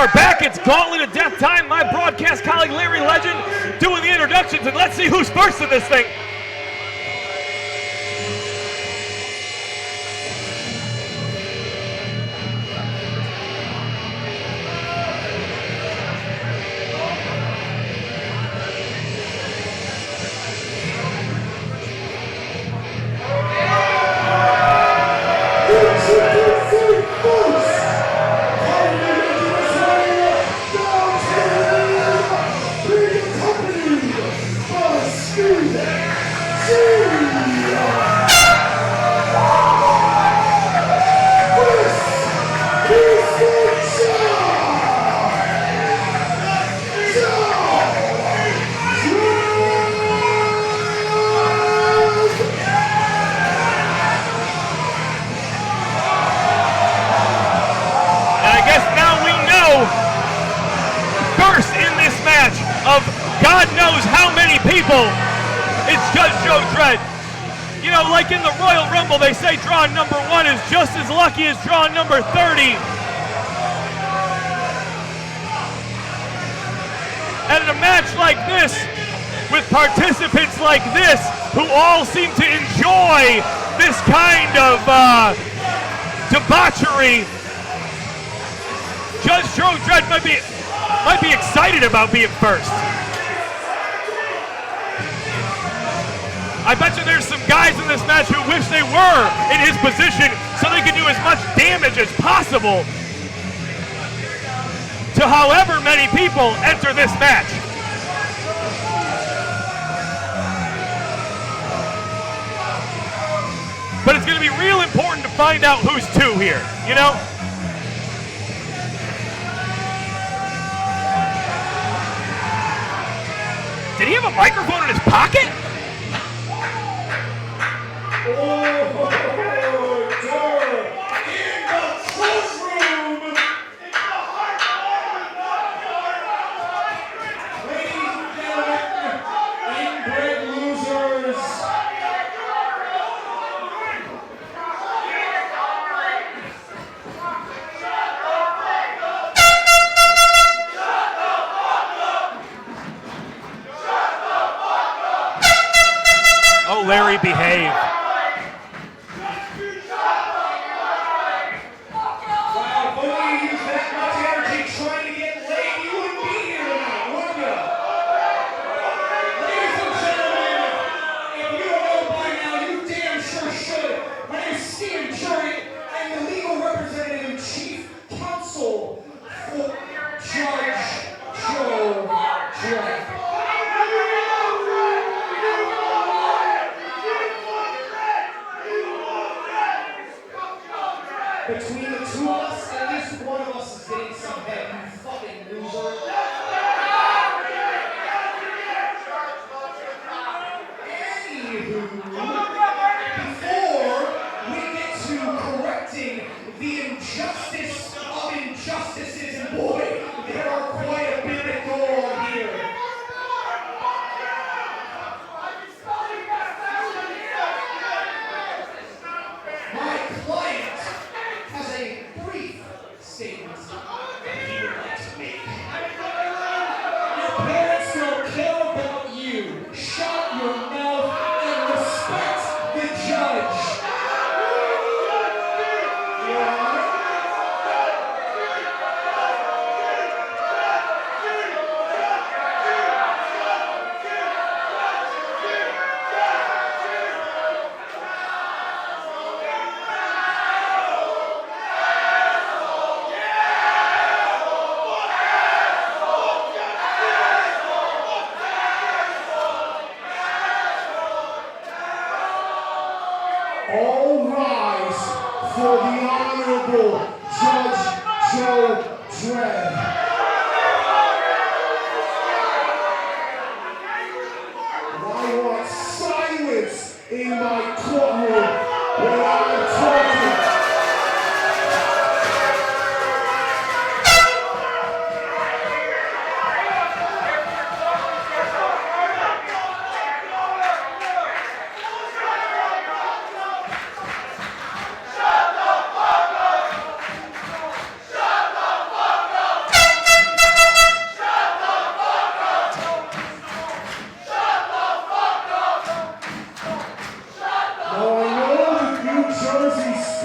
are back. It's Gauntlet of Death time. My broadcast colleague Larry Legend doing the introductions, and let's see who's first in this thing. Of God knows how many people, it's Judge Joe Dred. You know, like in the Royal Rumble, they say draw number 1 is just as lucky as draw number 30. And in a match like this, with participants like this, who all seem to enjoy this kind of debauchery, Judge Joe Dred might be excited about being first. I bet you there's some guys in this match who wish they were in his position so they could do as much damage as possible to however many people enter this match. But it's going to be real important to find out who's two here, you know? Did he have a microphone in his pocket? Larry, behave. Between the two of us, at least one of us is getting some head, you fucking loser. Anywho, before we get to correcting the injustice of injustices, and boy, there are quite a bit that go on here. My client has a brief statement he would like to make. Your parents don't care about you. Shut your mouth and respect the judge. Your Honor. All rise for the Honorable Judge Joe Dred. I want silence in my courtroom when I'm talking.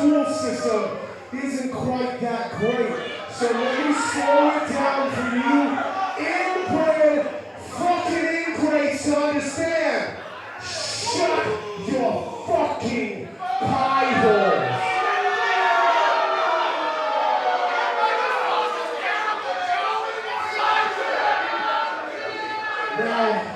school system isn't quite that great. So let me slow it down for you inbred fucking ingrates to understand. Shut your fucking pie holes. Now,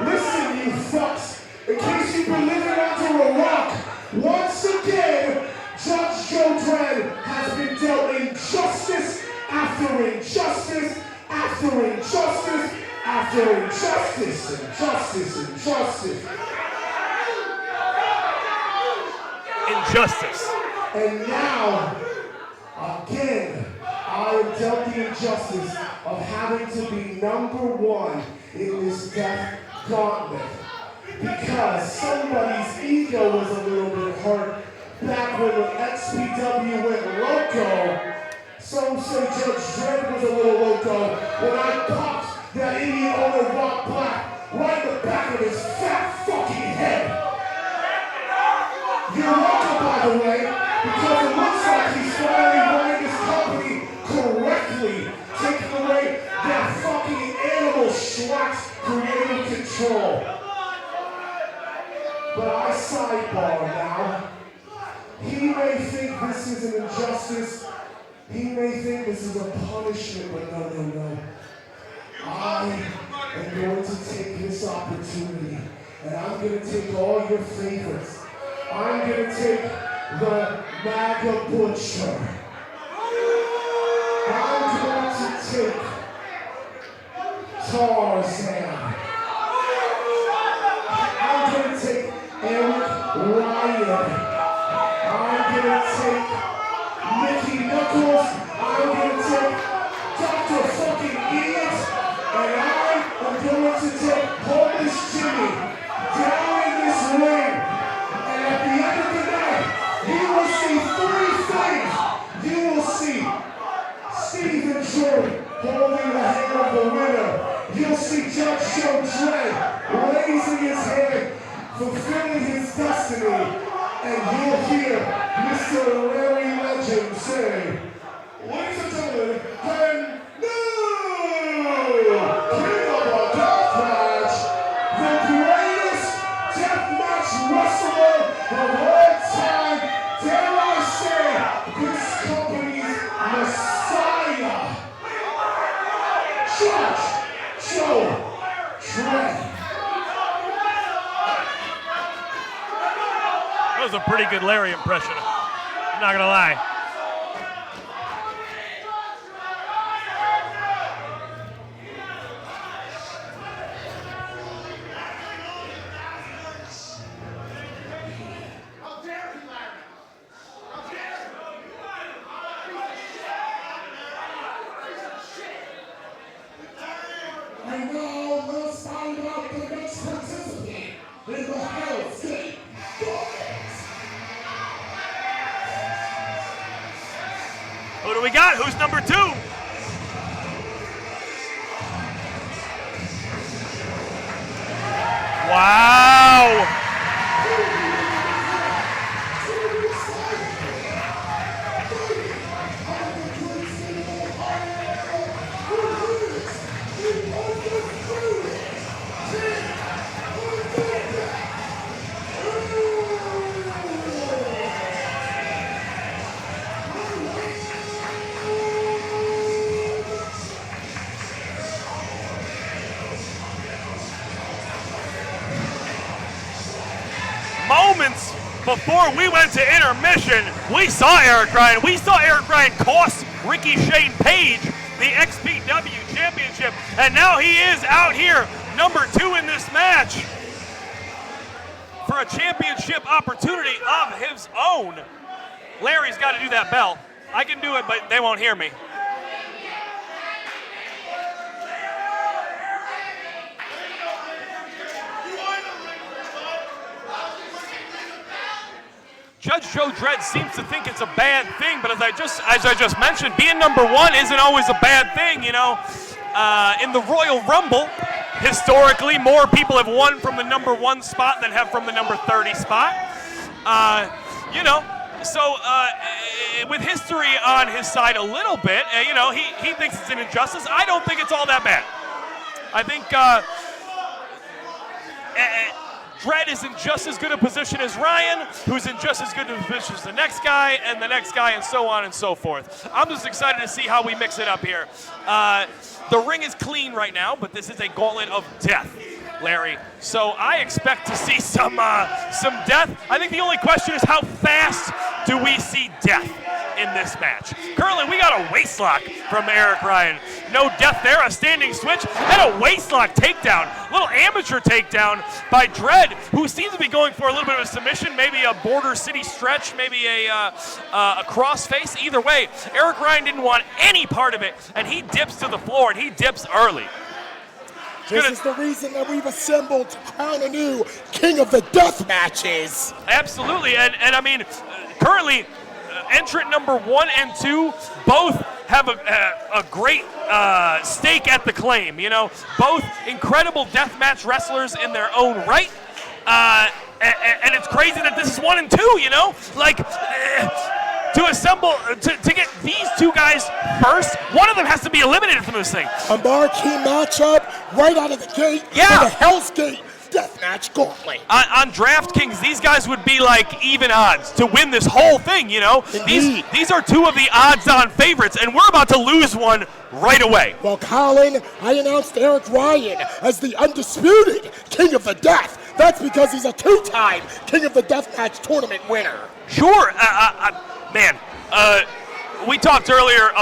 listen, you fucks. In case you've been living under a rock, once again, Judge Joe Dred has been dealt injustice after injustice after injustice after injustice, injustice. Injustice. And now, again, I am dealt the injustice of having to be #1 in this death gauntlet. Because somebody's ego was a little bit hurt back when the XPW went loco. Some say Judge Dred was a little loco when I popped that Indian owner Rock Black right in the back of his fat fucking head. You're welcome, by the way, because it looks like he's finally running his company correctly, taking away that fucking animal schlock's creative control. But I sidebar now. He may think this is an injustice. He may think this is a punishment, but no. I am going to take this opportunity, and I'm going to take all your favorites. I'm going to take the MAGA Butcher. I'm going to take Tarzan. I'm going to take Eric Ryan. I'm going to take Mickie Knuckles. I'm going to take Dr. fucking Idiot. And I am going to take Polish Jimmy down in this ring. And at the end of the night, you will see 3 things. You will see Steven Jordan holding the hand of the winner. You'll see Judge Joe Dred raising his hand, fulfilling his destiny. And you'll hear Mr. Larry Legend say, ladies and gentlemen, and new King of the Deathmatch, the greatest deathmatch wrestler of all time, dare I say, this company's Messiah, Judge Joe Dred. That was a pretty good Larry impression. I'm not gonna lie. And now let's find out the next participant in the Hell's Gate Gauntlet. Who do we got? Who's number 2? Wow. Moments before we went to intermission, we saw Eric Ryan. We saw Eric Ryan cost Ricky Shane Page the XPW Championship, and now he is out here, number 2 in this match for a championship opportunity of his own. Larry's got to do that bell. I can do it, but they won't hear me. Judge Joe Dred seems to think it's a bad thing, but as I just mentioned, being number 1 isn't always a bad thing, you know. In the Royal Rumble, historically, more people have won from the number 1 spot than have from the number 30 spot. You know, so with history on his side a little bit, you know, he thinks it's an injustice. I don't think it's all that bad. I think Dred is in just as good a position as Ryan, who's in just as good a position as the next guy, and the next guy, and so on and so forth. I'm just excited to see how we mix it up here. The ring is clean right now, but this is a gauntlet of death, Larry. So I expect to see some death. I think the only question is how fast do we see death in this match. Currently, we got a waistlock from Eric Ryan. No death there, a standing switch, and a waistlock takedown. A little amateur takedown by Dred, who seems to be going for a little bit of a submission, maybe a border city stretch, maybe a crossface. Either way, Eric Ryan didn't want any part of it, and he dips to the floor, and he dips early. This is the reason that we've assembled to crown a new king of the death matches. Absolutely, and I mean, currently, entrant number 1 and 2 both have a great stake at the claim. You know, both incredible deathmatch wrestlers in their own right. And it's crazy that this is 1 and 2. You know, like to assemble to get these 2 guys first, one of them has to be eliminated from this thing. A marquee matchup right out of the gate. Yeah. The Hell's Gate deathmatch gauntlet. On DraftKings, these guys would be like even odds to win this whole thing, you know? These are 2 of the odds-on favorites, and we're about to lose one right away. Well, Colin, I announced Eric Ryan as the undisputed king of the death. That's because he's a 2-time king of the deathmatch tournament winner. Sure, man. We talked earlier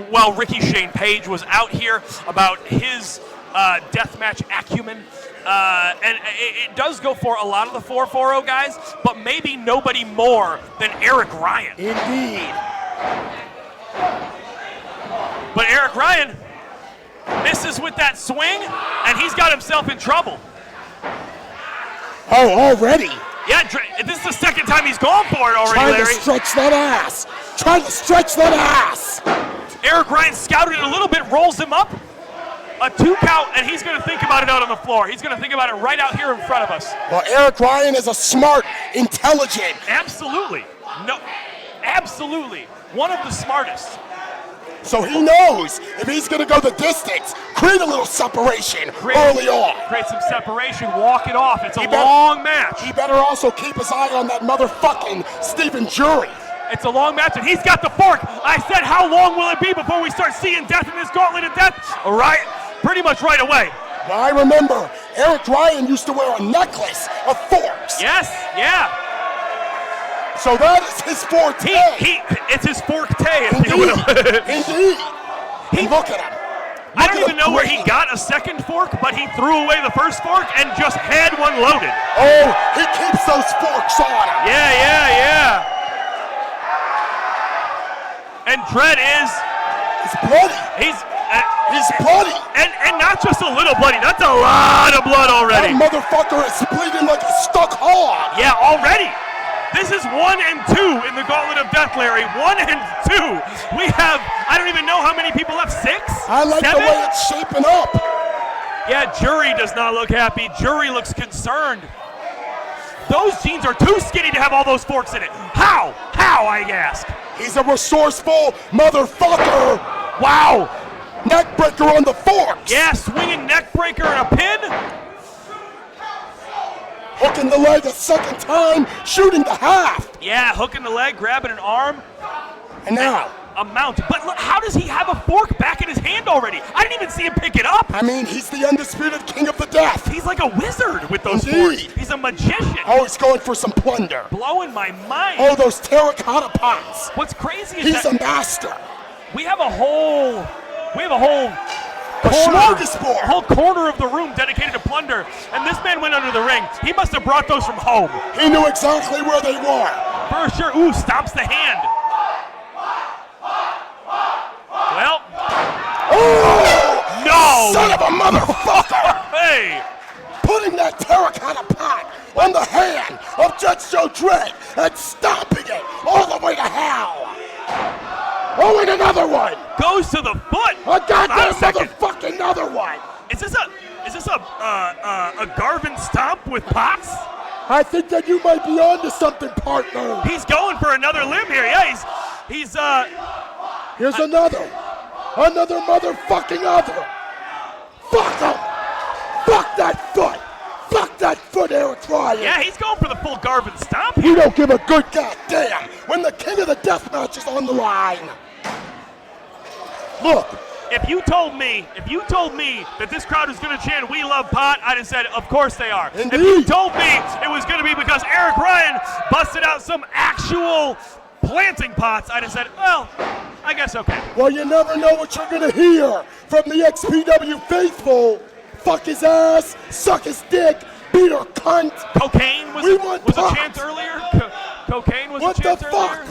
while Ricky Shane Page was out here about his deathmatch acumen. And it does go for a lot of the 440 guys, but maybe nobody more than Eric Ryan. Indeed. But Eric Ryan misses with that swing, and he's got himself in trouble. Oh, already? Yeah, this is the second time he's gone for it already, Larry. Larry. Trying to stretch that ass. Eric Ryan scouted it a little bit, rolls him up. A 2 count, and he's going to think about it out on the floor. He's going to think about it right out here in front of us. Well, Eric Ryan is a smart, intelligent. Absolutely. No, absolutely. One of the smartest. So he knows if he's going to go the distance, create a little separation early on. Create some separation, walk it off. It's a long match. He better also keep his eye on that motherfucking Stephen Jury. It's a long match, and he's got the fork. I said, how long will it be before we start seeing death in this gauntlet of death? All right, pretty much right away. Well, I remember Eric Ryan used to wear a necklace of forks. Yes, yeah. So that is his forte. It's his forte. Indeed. Look at him. I don't even know where he got a second fork, but he threw away the first fork and just had one loaded. Oh, he keeps those forks on him. Yeah. And Dred He's bloody. He's bloody. And not just a little bloody. That's a lot of blood already. That motherfucker is bleeding like a stuck hog. Yeah, already. This is 1 and 2 in the Gauntlet of Death, Larry. 1 and 2. We have, I don't even know how many people left. 6? I like 7? the way it's shaping up. Yeah, Jury does not look happy. Jury looks concerned. Those jeans are too skinny to have all those forks in it. How, I ask? He's a resourceful motherfucker. Wow. Neck breaker on the forks. Yeah, swinging neck breaker and a pin. Hooking the leg a second time, shooting the half. Yeah, hooking the leg, grabbing an arm. And now. A mount. But look, how does he have a fork back in his hand already? I didn't even see him pick it up. I mean, he's the undisputed king of the death. He's like a wizard with those Indeed. forks. He's a magician. Oh, he's going for some plunder. Blowing my mind. Oh, those terracotta pots. What's crazy is he's that a master. We have a whole corner of the room dedicated to plunder, and this man went under the ring. He must have brought those from home. He knew exactly where they were. For sure. Ooh, stomps the hand. Well. Oh! No! Son of a motherfucker! Hey! Putting that terracotta pot on the hand of Judge Joe Dred and stomping another one. Goes to the foot. A goddamn second. motherfucking another one. Is this a Garvin stomp with Potts? I think that you might be onto something, partner. He's going for another limb here. Yeah, he's Here's another motherfucking other. Fuck him. Fuck that foot. Fuck that foot, Eric Ryan. Yeah, he's going for the full Garvin stomp. You don't give a good goddamn when the king of the deathmatch is on the line. Look. If you told me that this crowd was going to chant "We Love Pot," I'd have said, "Of course they are." Indeed. If you told me it was going to be because Eric Ryan busted out some actual planting pots, I'd have said, "Well, I guess okay." Well, you never know what you're gonna hear from the XPW faithful. Fuck his ass, suck his dick, beat her cunt. Cocaine was a chant earlier. Cocaine was a chant earlier.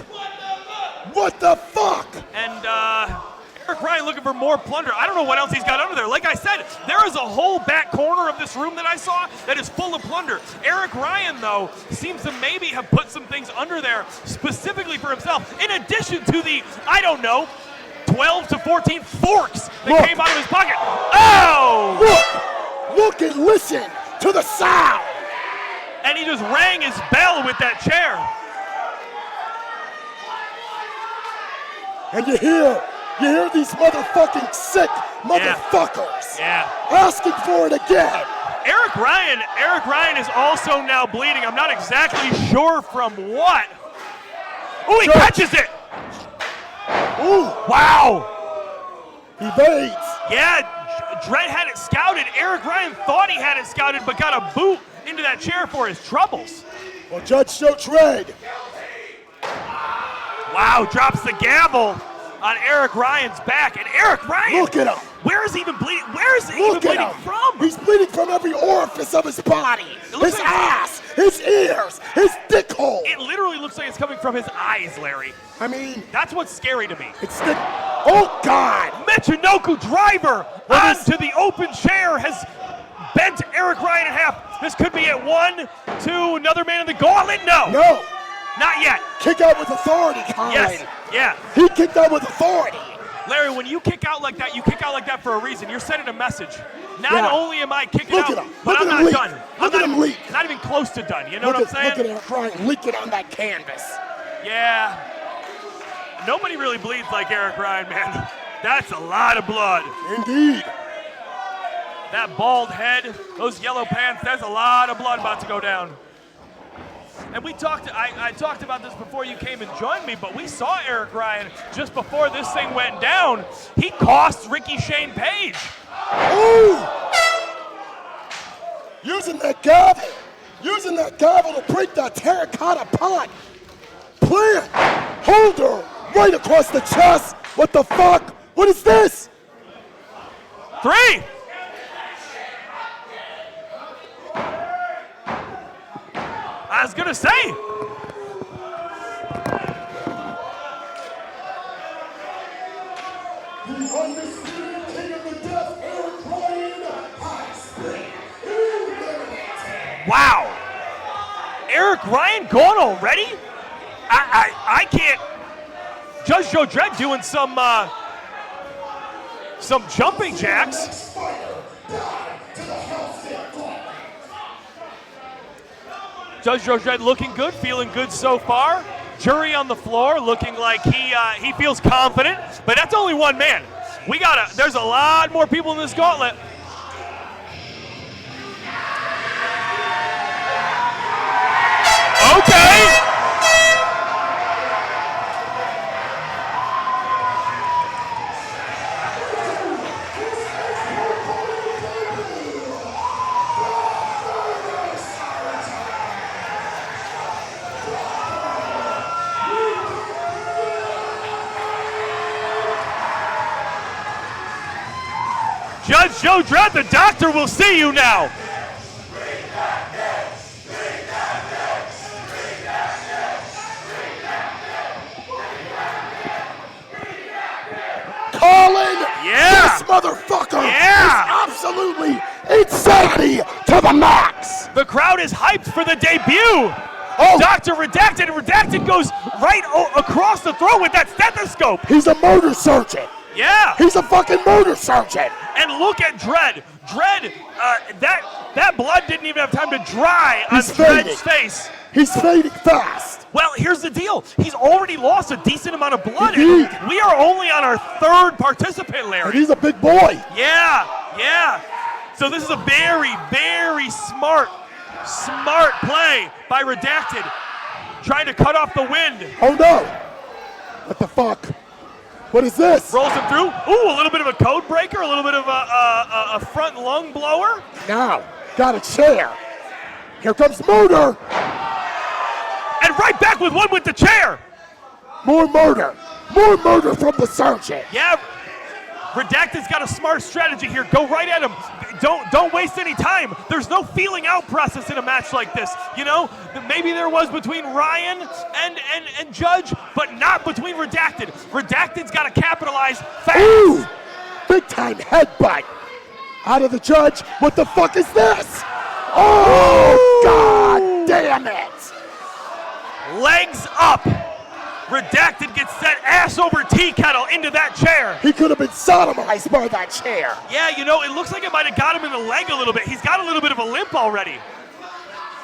What the fuck? And Eric Ryan looking for more plunder. I don't know what else he's got under there. Like I said, there is a whole back corner of this room that I saw that is full of plunder. Eric Ryan, though, seems to maybe have put some things under there specifically for himself, in addition to the, I don't know, 12 to 14 forks that came out of his pocket. Oh! Look and listen to the sound. And he just rang his bell with that chair. And you hear these motherfucking sick motherfuckers asking for it again. Eric Ryan is also now bleeding. I'm not exactly sure from what. Oh, he catches it. Ooh. Wow. He evades. Yeah, Dred had it scouted. Eric Ryan thought he had it scouted, but got a boot into that chair for his troubles. Well, Judge Joe Dred. Wow, drops the gavel on Eric Ryan's back. And Eric Ryan, look at him. Where is he even bleeding? Where is he even bleeding from? He's bleeding from every orifice of his body. His ass, his ears, his dick hole. It literally looks like it's coming from his eyes, Larry. I mean, that's what's scary to me. It's the, oh God. Michinoku driver onto the open chair has bent Eric Ryan in half. This could be at 1, 2, another man in the gauntlet. No. No. Not yet. Kick out with authority, Colin. Yes. Yeah. He kicked out with authority. Larry, when you kick out like that, you kick out like that for a reason. You're sending a message. Not only am I kicking out, but I'm not done. I'm not even close to done. You know what I'm saying? Look at Eric Ryan leaking on that canvas. Yeah. Nobody really bleeds like Eric Ryan, man. That's a lot of blood. Indeed. That bald head, those yellow pants, there's a lot of blood about to go down. And I talked about this before you came and joined me, but we saw Eric Ryan just before this thing went down. He cost Ricky Shane Page. Ooh! Using that gavel to break that terracotta pot. Plant, holder, right across the chest. What the fuck? What is this? 3. I was gonna say. The undisputed king of the death, Eric Ryan, has been eliminated. Wow. Eric Ryan gone already? I can't. Judge Joe Dred doing some jumping jacks. Judge Joe Dred looking good, feeling good so far. Jury on the floor looking like he feels confident, but that's only one man. There's a lot more people in this gauntlet. Okay. Judge Joe Dred, the doctor will see you now. Colin, this motherfucker is absolutely insanity to the max. The crowd is hyped for the debut. Dr. Redacted. Redacted goes across the throat with that stethoscope. He's a murder surgeon. Yeah. He's a fucking murder surgeon. And look at Dred. Dred, that blood didn't even have time to dry on Dred's face. He's fading fast. Well, here's the deal. He's already lost a decent amount of blood. Indeed. And we are only on our third participant, And Larry. he's a big boy. Yeah. So this is a very, very smart play by Redacted. Trying to cut off the wind. Oh no. What the fuck? What is this? Rolls him through. Ooh, a little bit of a code breaker, a little bit of a front lung blower. Now, got a chair. Here comes murder. And right back with one with the chair. More murder. More murder from the surgeon. Yeah, Redacted's got a smart strategy here. Go right at him. Don't waste any time. There's no feeling out process in a match like this. You know, maybe there was between Ryan and Judge, but not between Redacted. Redacted's got to capitalize fast. Ooh, big time headbutt. Out of the Judge. What the fuck is this? Oh, God damn it. Legs up. Redacted gets set ass over tea kettle into that chair. He could have been sodomized by that chair. Yeah, you know, it looks like it might have got him in the leg a little bit. He's got a little bit of a limp already.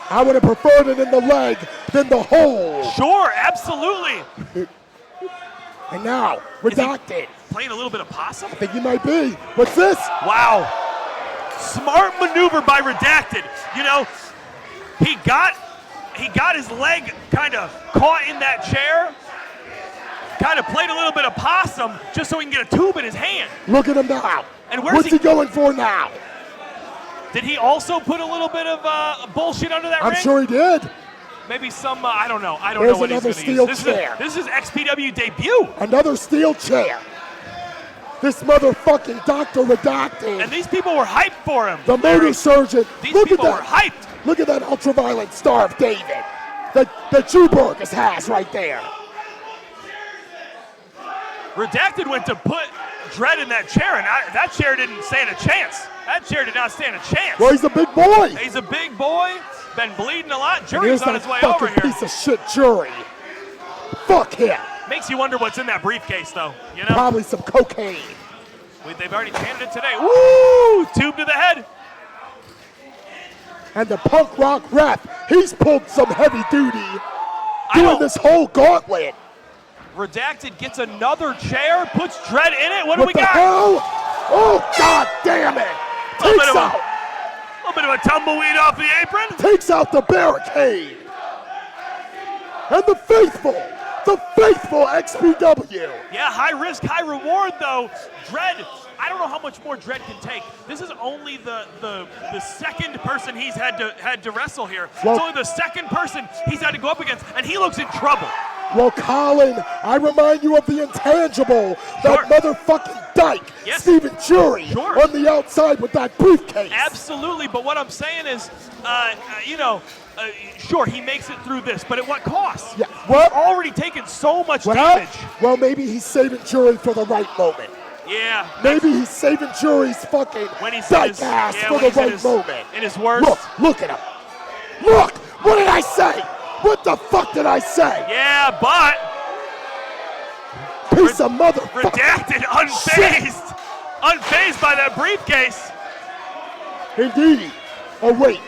I would have preferred it in the leg than the hole. Sure, absolutely. And now, Redacted. Playing a little bit of possum? I think he might be. What's this? Wow. Smart maneuver by Redacted. You know, he got his leg kind of caught in that chair. Kind of played a little bit of possum just so he can get a tube in his hand. Look at him now. And where's What's he going for now? Did he also put a little bit of bullshit under that ring? I'm sure he did. Maybe some, I don't know. I don't There's know what he's another going to use. steel chair. This is XPW debut. Another steel chair. This motherfucking Dr. Redacted. And these people were hyped for him. The murder surgeon. These Look people at were that. hyped. Look at that ultraviolet Star of David that Drew Burgess has right there. Redacted went to put Dred in that chair, and that chair didn't stand a chance. That chair did not stand a chance. Well, he's a big boy. He's a big boy, been bleeding a lot. And Jury's here's on that his way fucking over here. piece of shit jury. Fuck him. Makes you wonder what's in that briefcase, though. You know, Probably some cocaine. they've already chanted it today. Woo! Tube to the head. And the punk rock rep, he's pulled some heavy duty doing this whole gauntlet. Redacted gets another chair, puts Dred in it. What do What we the got? hell? Oh, God damn it. A little Takes bit of a tumbleweed off the apron. takes out the barricade. And the faithful XPW. Yeah, high risk, high reward, though. Dred, I don't know how much more Dred can take. This is only the second person he's had to wrestle here. Well, it's only the second person he's had to go up against, and he looks in trouble. Well, Colin, I remind you of the intangible, that Sure. motherfucking dyke, Yes. Stephen Jury, Sure. on the outside with that briefcase. Absolutely, but what I'm saying is, sure, he makes it through this, but at what cost? Yeah, what? He's already taken so much Well, damage. well, maybe he's saving Jury for the right moment. Yeah. Maybe he's saving Jury's fucking When he's dyke ass for the right moment. In his worst. Look at him. Look, what did I say? What the fuck did I say? Yeah, but Piece of motherfucker. Redacted, unfazed. Unfazed by that briefcase. Indeed. Oh, wait.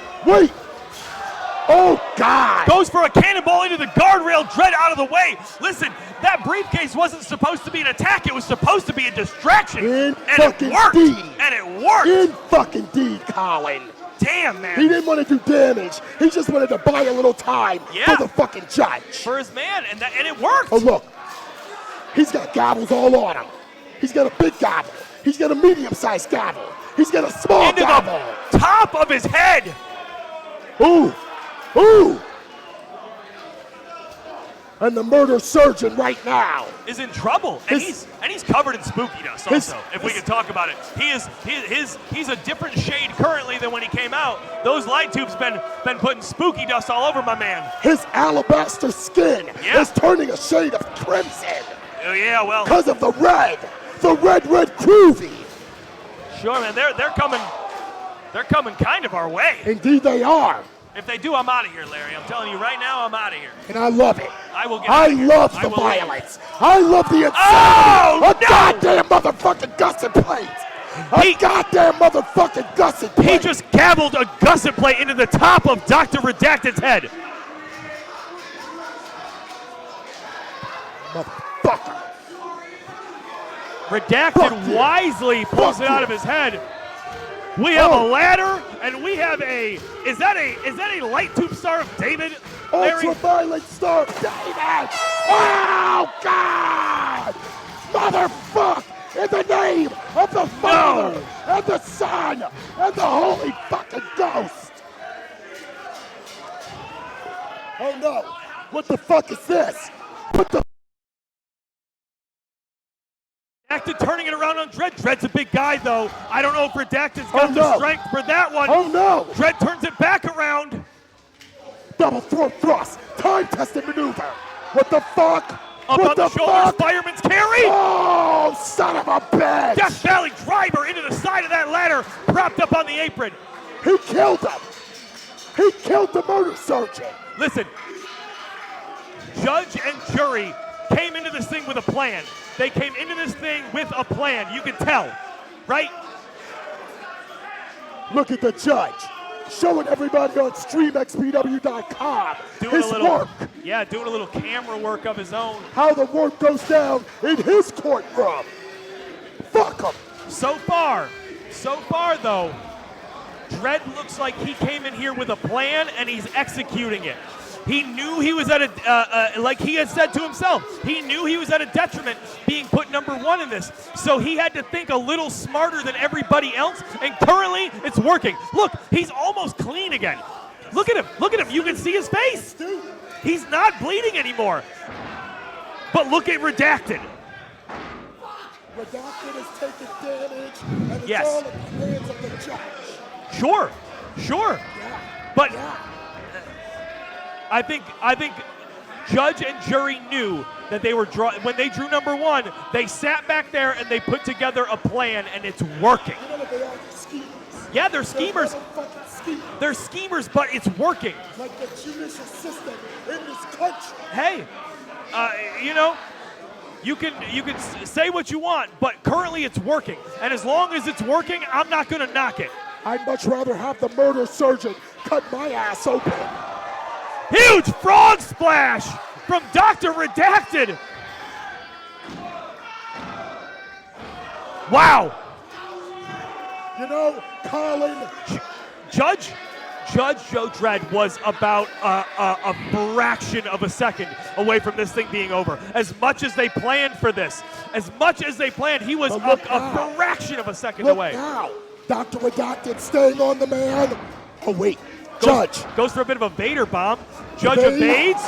Oh, God. Goes for a cannonball into the guardrail, Dred out of the way. Listen, that briefcase wasn't supposed to be an attack. It was supposed to be a distraction. In and fucking it worked. deed. And it worked. In fucking deed, Colin. Damn, man. He didn't want to do damage. He just wanted to buy a little time Yeah. for the fucking judge. For his man, and it worked. Oh, look. He's got gobbles all on him. He's got a big gobble. He's got a medium-sized gobble. He's got a small Into gobble. the top of his head. Ooh. Ooh. And the murder surgeon right now Is in trouble, and he's covered in spooky dust. Also, if we can talk about it, he's a different shade currently than when he came out. Those light tubes been putting spooky dust all over my man. his alabaster skin Yeah. is turning a shade of crimson Oh yeah, well, because of the red groovy. sure, man. They're coming kind of our way. Indeed they are. If they do, I'm out of here, Larry. I'm telling you right now, I'm out of here. And I love it. I will get I out of here. love I the will violence. I love the insanity. Oh, a no! goddamn motherfucking gusset plate. A goddamn motherfucking gusset plate. He just gabbled a gusset plate into the top of Dr. Redacted's head. Motherfucker. Redacted wisely pulls it out of his head. We have a ladder, and we have a. Is that a light tube Star of David, Larry? Ultraviolet Star of David. Oh God! Motherfuck! In the name of the Father and the Son and the Holy fucking Ghost. Oh no! What the fuck is this? What the? Redacted turning it around on Dred. Dred's a big guy, though. I don't know if Redacted's got the strength for that one. Oh no! Dred turns it back around. Double throat thrust, time-tested maneuver. What the fuck? Up what on the shoulders, fuck? fireman's carry. Oh, son of a bitch! Death Valley driver into the side of that ladder, propped up on the apron. He killed him. He killed the murder surgeon. Listen, judge and jury came into this thing with a plan. They came into this thing with a plan. You can tell, right? Look at the judge, showing everybody on StreamXPW.com his work. Yeah, doing a little camera work of his own. How the work goes down in his courtroom. Fuck him. So far though, Dred looks like he came in here with a plan and he's executing it. He knew he was at a, like he had said to himself, he knew he was at a detriment being put #1 in this. So he had to think a little smarter than everybody else, and currently it's working. Look, he's almost clean again. Look at him, you can see his face. He's not bleeding anymore. But look at Redacted. Redacted is taking damage, and it's all in the hands of the judge. Sure. But I think judge and jury knew that they were when they drew #1, they sat back there and they put together a plan, and it's working. You know what they are? They're schemers. Yeah, they're schemers. Schemers. They're schemers, but it's working. Like the judicial system in this country. Hey, you can say what you want, but currently it's working. And as long as it's working, I'm not going to knock it. I'd much rather have the murder surgeon cut my ass open. Huge frog splash from Dr. Redacted. Wow. You know, Colin. Judge Joe Dred was about a fraction of a second away from this thing being over. As much as they planned for this, he was a fraction of a second away. Now, Dr. Redacted staying on the man. Oh, wait. Judge. Goes for a bit of a Vader bomb. Judge evades.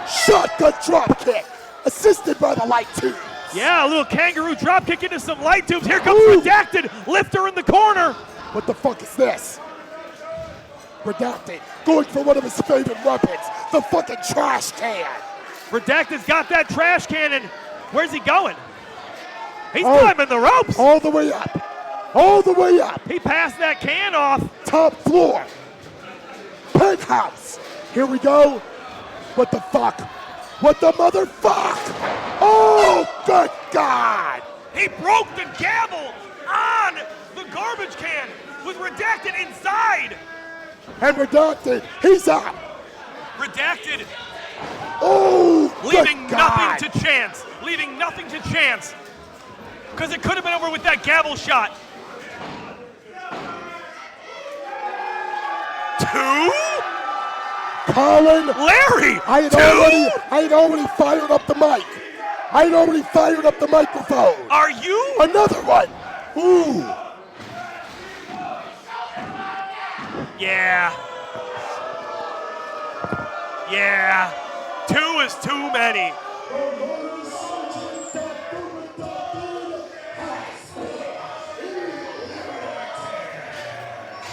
Shotgun drop kick. Assisted by the light tubes. Yeah, a little kangaroo drop kick into some light tubes. Here comes Redacted. Lifter in the corner. What the fuck is this? Redacted going for one of his favorite weapons, the fucking trash can. Redacted's got that trash can, and where's he going? He's climbing the ropes. All the way up. All the way up. He passed that can off. Top floor. Penthouse. Here we go. What the fuck? What the motherfuck? Oh, good God. He broke the gavel on the garbage can with Redacted inside. And Redacted, he's out. Redacted. Oh, leaving God. nothing to chance. Leaving nothing to chance. Because it could have been over with that gavel shot. 2? Colin. Larry. I had already fired up the mic. I had already fired up the microphone. Are you? Another one. Ooh. Yeah. 2 is too many.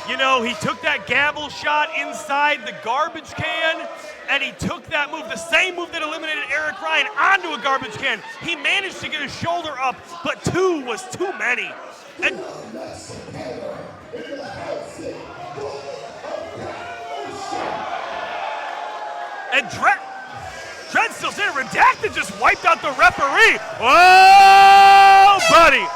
You know, he took that gavel shot inside the garbage can, and he took that move, the same move that eliminated Eric Ryan, onto a garbage can. He managed to get his shoulder up, but 2 was too many. And And Dred's still sitting. Redacted just wiped out the referee. Whoa, buddy.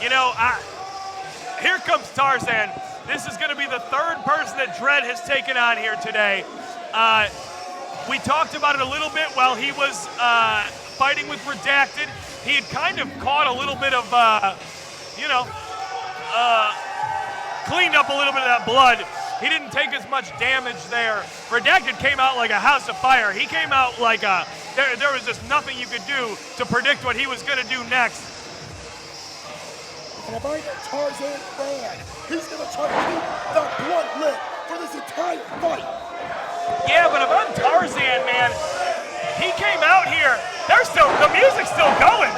You know, here comes Tarzan. This is going to be the third person that Dred has taken on here today. We talked about it a little bit while he was fighting with Redacted. He had kind of caught a little bit of, cleaned up a little bit of that blood. He didn't take as much damage there. Redacted came out like a house of fire. He came out like there was just nothing you could do to predict what he was going to do next. And if I'm a Tarzan fan, he's going to try to keep the blood lit for this entire fight. Yeah, but if I'm Tarzan, man, he came out here. The music's still going,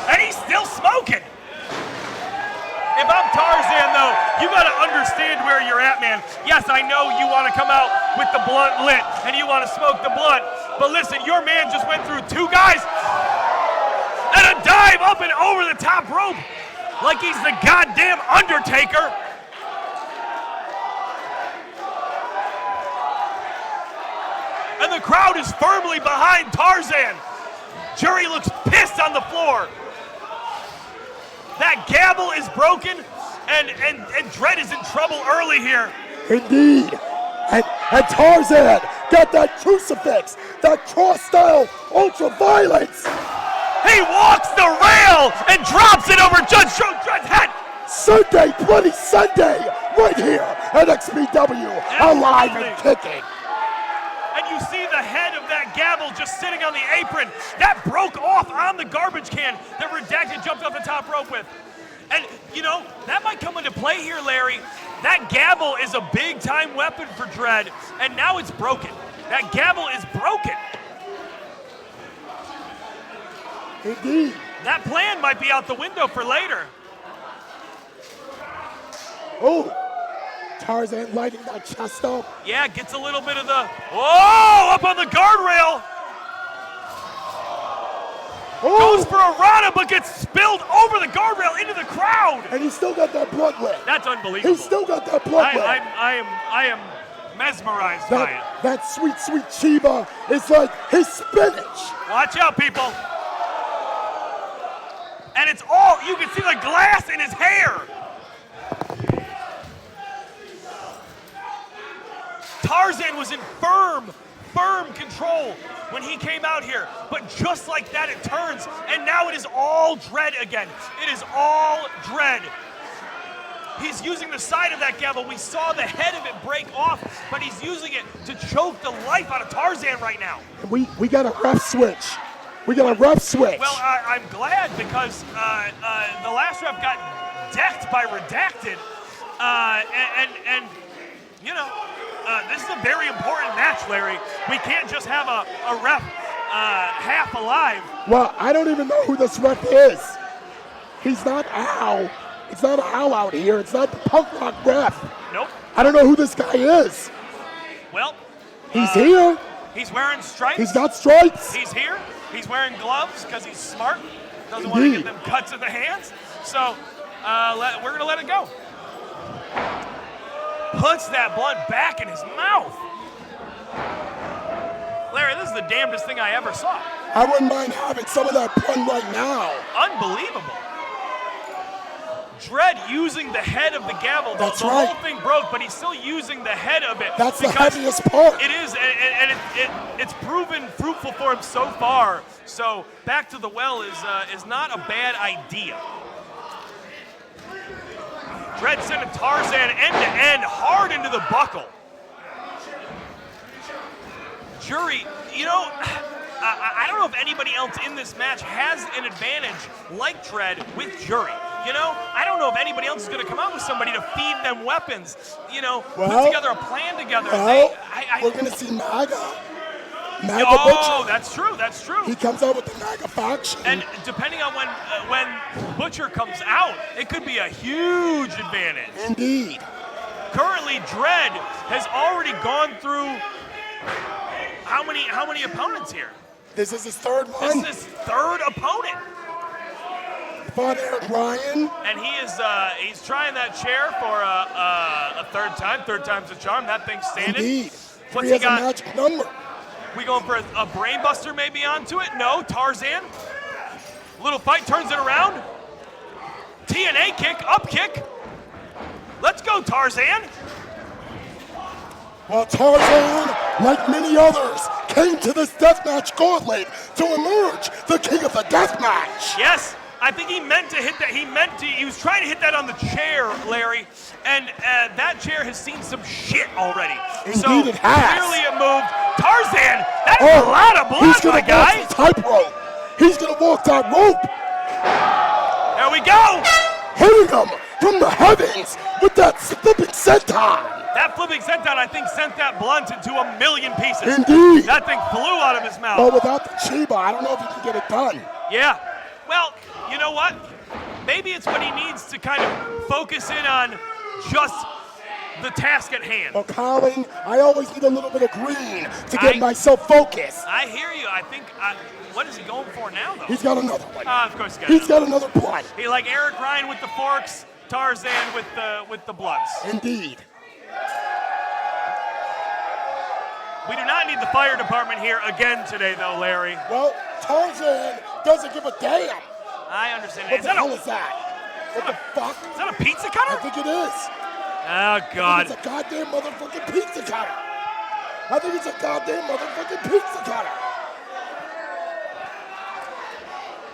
and he's still smoking. If I'm Tarzan, though, you got to understand where you're at, man. Yes, I know you want to come out with the blunt lit, and you want to smoke the blunt. But listen, your man just went through two guys and a dive up and over the top rope. Like he's the goddamn Undertaker. And the crowd is firmly behind Tarzan. Jury looks pissed on the floor. That gavel is broken, and Dred is in trouble early here. Indeed. And Tarzan got that crucifix, that cross-style ultra-violence. He walks the rail and drops it over Dred's head. Sunday, Bloody Sunday, right here at XPW Alive and Kicking. And you see the head of that gavel just sitting on the apron. That broke off on the garbage can that Redacted jumped off the top rope with. And, you know, that might come into play here, Larry. That gavel is a big-time weapon for Dred, and now it's broken. That gavel is broken. Indeed. That plan might be out the window for later. Oh, Tarzan lighting that chest up. Yeah, gets a little bit of the, whoa, up on the guardrail. Oh. Goes for a Rana, but gets spilled over the guardrail into the crowd. And he's still got that blood lit. That's unbelievable. He's still got that blood lit. I am mesmerized by it. That sweet, sweet Chiba is like his spinach. Watch out, people. And it's all, you can see the glass in his hair. Tarzan was in firm control when he came out here. But just like that, it turns. And now it is all Dred again. It is all Dred. He's using the side of that gavel. We saw the head of it break off, but he's using it to choke the life out of Tarzan right now. We got a ref switch. We got a ref switch. Well, I'm glad because the last ref got decked by Redacted. And you know, this is a very important match, Larry. We can't just have a ref half alive. Well, I don't even know who this ref is. He's not Al. It's not Al out here. It's not the punk rock ref. Nope. I don't know who this guy is. Well, he's here. He's wearing stripes. He's got stripes. He's here. He's wearing gloves because he's smart. Doesn't want to get them cuts in the hands. So we're going to let it go. Puts that blood back in his mouth. Larry, this is the damnedest thing I ever saw. I wouldn't mind having some of that blood right now. Unbelievable. Dred using the head of the gavel. That's the right. whole thing broke, but he's still using the head of it. That's the heaviest part. It is, and it's proven fruitful for him so far. So back to the well is not a bad idea. Dred sending Tarzan end-to-end hard into the buckle. Jury, you know, I don't know if anybody else in this match has an advantage like Dred with Jury. You know, I don't know if anybody else is going to come out with somebody to feed them weapons. You know, put together a plan together. Well, we're going to see MAGA. MAGA oh, Butcher. that's true. That's true. He comes out with the MAGA faction. And depending on when Butcher comes out, it could be a huge advantage. Indeed. currently Dred has already gone through how many opponents here? This is his third one. This is his third opponent. Fought Eric Ryan. And he's trying that chair for a third time. Third time's a charm. That thing's standing. Indeed. What's He he has got? a magic number. We going for a brain buster maybe onto it? No, Tarzan. Little fight, turns it around. TNA kick, up kick. Let's go, Tarzan. While Tarzan, like many others, came to this deathmatch gauntlet to emerge the king of the deathmatch. Yes, I think he meant to hit that. He was trying to hit that on the chair, Larry, and that chair has seen some shit already. Indeed it has. Clearly it moved. Tarzan, that is a lot of blood, my guy. He's gonna walk the tightrope. He's gonna walk that rope. There we go. Hitting him from the heavens with that flipping senton. That flipping senton, I think, sent that blunt into a million pieces. Indeed. That thing flew out of his mouth. But without the Chiba, I don't know if he can get it done. Yeah. Well, you know what? Maybe it's what he needs to kind of focus in on just the task at hand. Well, Colin, I always need a little bit of green to get myself focused. I hear you. I think, what is he going for now, though? He's got another one. Of course He's got another plot. He like Eric Ryan with the forks, Tarzan with the blunts. Indeed. We do not need the fire department here again today, though, Larry. Well, Tarzan doesn't give a damn. I understand. What the hell is that? What the fuck? Is that a pizza cutter? I think it is. Oh, God. It's a goddamn motherfucking pizza cutter. I think it's a goddamn motherfucking pizza cutter.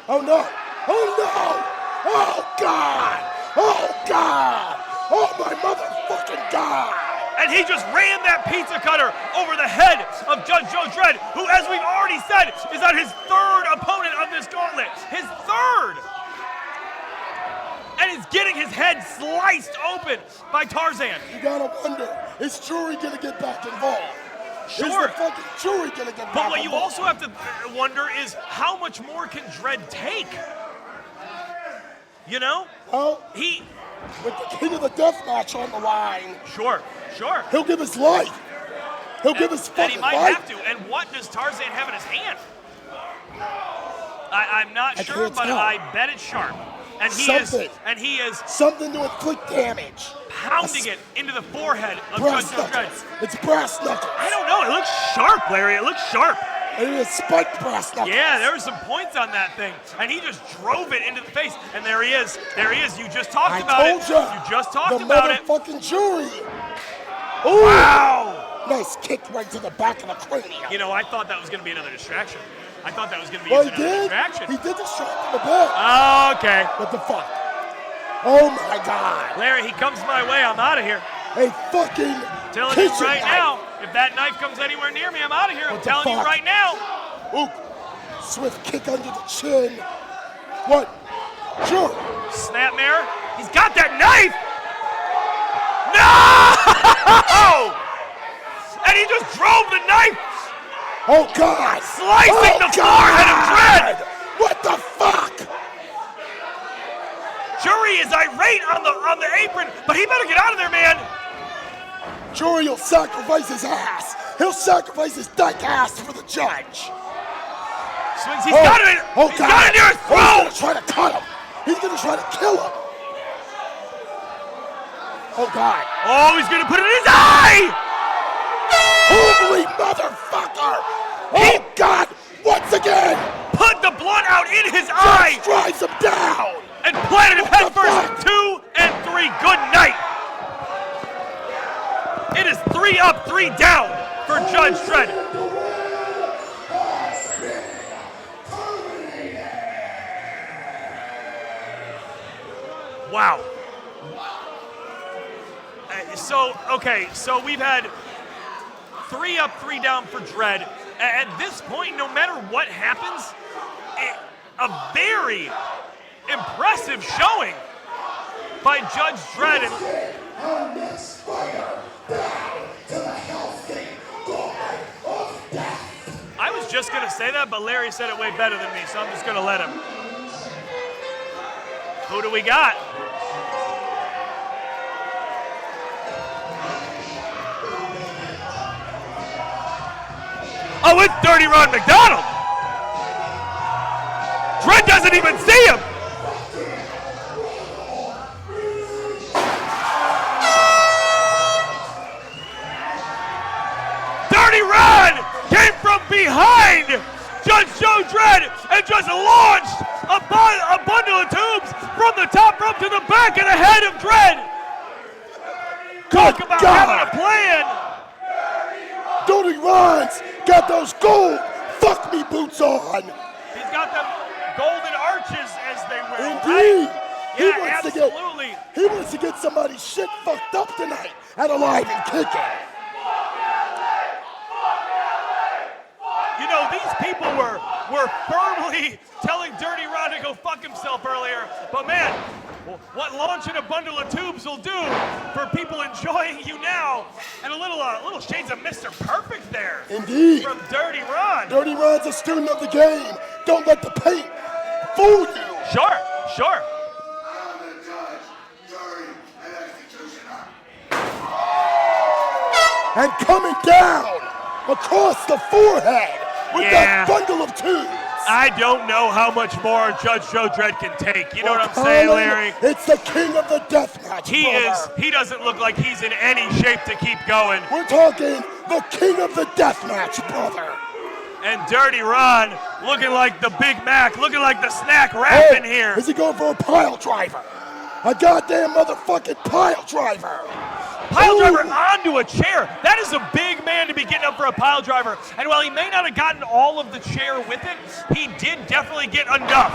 Oh, no. Oh, no. Oh, God. Oh, God. Oh, my motherfucking God. And he just ran that pizza cutter over the head of Judge Joe Dred, who, as we've already said, is on his third opponent of this gauntlet. His third! And he's getting his head sliced open by Tarzan. You gotta wonder, is jury gonna get back involved? Sure. Is the fucking jury gonna get back But what you involved? also have to wonder is how much more can Dred take? You know? Well, He... with the king of the deathmatch on the line, Sure. he'll give his life. He'll give his And fucking he might life. have to. And what does Tarzan have in his hand? I'm not I sure, can't but tell. I bet it's sharp. And he is Something to inflict damage. pounding it into the forehead of Brass Judge Joe Dred. knuckles. It's brass knuckles. I don't know. It looks sharp, Larry. It looks sharp. It is spiked brass knuckles. Yeah, there were some points on that thing. And he just drove it into the face. And there he is. There he is. You just talked I about told it. ya. You just talked The about it. motherfucking jury. Ooh. Wow. Nice kick right to the back of the cranium. You know, I thought that was going to be another distraction. I thought that was going to be Well, he another did. distraction. He did distract him a bit. Okay. What the fuck? Oh my God. Larry, he comes my way. I'm out of here. A fucking Telling you kitchen right knife. now, if that knife comes anywhere near me, I'm out of here. I'm What the telling you fuck? right now. Ooh. Swift kick under the chin. What? Sure. Snapmare. He's got that knife. No! And he just drove the knife, Oh God. slicing the forehead of Dred. What the fuck? Jury is irate on the apron, but he better get out of there, man. Jury will sacrifice his ass. He'll sacrifice his dyke ass for the judge. Swings. He's got it. He's got it near his Oh, he's throat. gonna try to cut him. He's gonna try to kill him. Oh God. Oh, he's gonna put it in his eye. Holy motherfucker! Oh God! Once again! Put the blunt out in his eye Judge drives him down! and planted him head What the fuck? first. 2 and 3. Good night. It is 3 up, 3 down for Judge Dred. Wow. So we've had 3 up, 3 down for Dred. At this point, no matter what happens, a very impressive showing by Judge Dred. Our next fighter, down to the Hell's Gate gauntlet of death. I was just going to say that, but Larry said it way better than me, so I'm just going to let him. Who do we got? Oh, it's Dirty Ron McDonald. Dred doesn't even see him. Dirty Ron came from behind Judge Joe Dred and just launched a bundle of tubes from the top rope to the back of the head of Dred. Talk about having a plan. Dirty Ron's got those gold fuck me boots on. He's got them golden arches as they were. Indeed. Right? Yeah, absolutely. He wants to get somebody's shit fucked up tonight at Alive and Kicking. You know, these people were firmly telling Dirty Ron to go fuck himself earlier. But man, what launching a bundle of tubes will do for people enjoying you now. And a little shades of Mr. Perfect there. Indeed. From Dirty Ron. Dirty Ron's a student of the game. Don't let the paint fool you. Sure, sure. I'm the judge, jury, and executioner. And coming down across the forehead with that bundle of tubes. I don't know how much more Judge Joe Dred can take. You know what I'm saying, Larry? It's the king of the deathmatch. He doesn't look like he's in any shape to keep going. We're talking the king of the deathmatch, brother. And Dirty Ron looking like the Big Mac, looking like the snack wrap in here. Is he going for a pile driver? A goddamn motherfucking pile driver. Pile driver onto a chair. That is a big man to be getting up for a pile driver. And while he may not have gotten all of the chair with it, he did definitely get enough.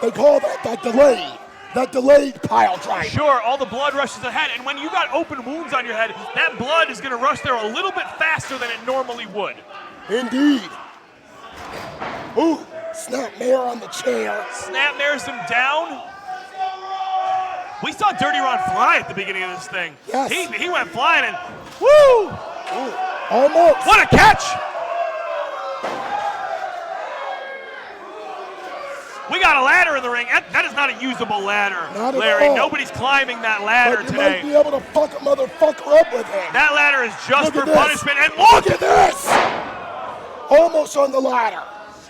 They call that delayed pile driver. Sure, all the blood rushes ahead. And when you got open wounds on your head, that blood is going to rush there a little bit faster than it normally would. Indeed. Ooh, snapmare on the chair. Snapmares him down. We saw Dirty Ron fly at the beginning of this thing. Yes. He went flying and woo! Ooh, almost. What a catch! We got a ladder in the ring. That is not a usable ladder, Not at Larry. all. Nobody's climbing that ladder But you today. might be able to fuck a motherfucker up with it. That ladder is just Look for at this. punishment. And look! Look at this! Almost on the ladder.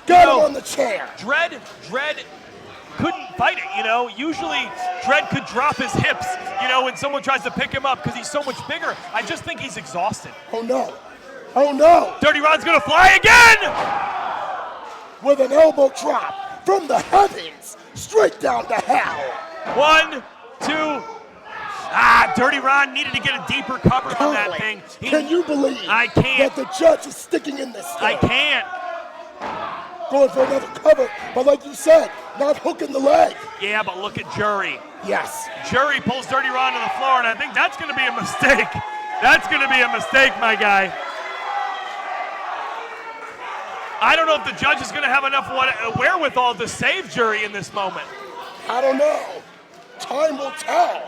Got him on the chair. Dred couldn't fight it, you know. Usually, Dred could drop his hips, you know, when someone tries to pick him up because he's so much bigger. I just think he's exhausted. Oh no. Oh no. Dirty Ron's gonna fly again! With an elbow drop from the heavens straight down to hell. 1, 2. Dirty Ron needed to get a deeper cover on that thing. Can you believe I can't. that the judge is sticking in this thing? I can't. Going for another cover, but like you said, not hooking the leg. Yeah, but look at Jury. Yes. Jury pulls Dirty Ron to the floor, and I think that's going to be a mistake. That's going to be a mistake, my guy. I don't know if the judge is going to have enough wherewithal to save Jury in this moment. I don't know. Time will tell.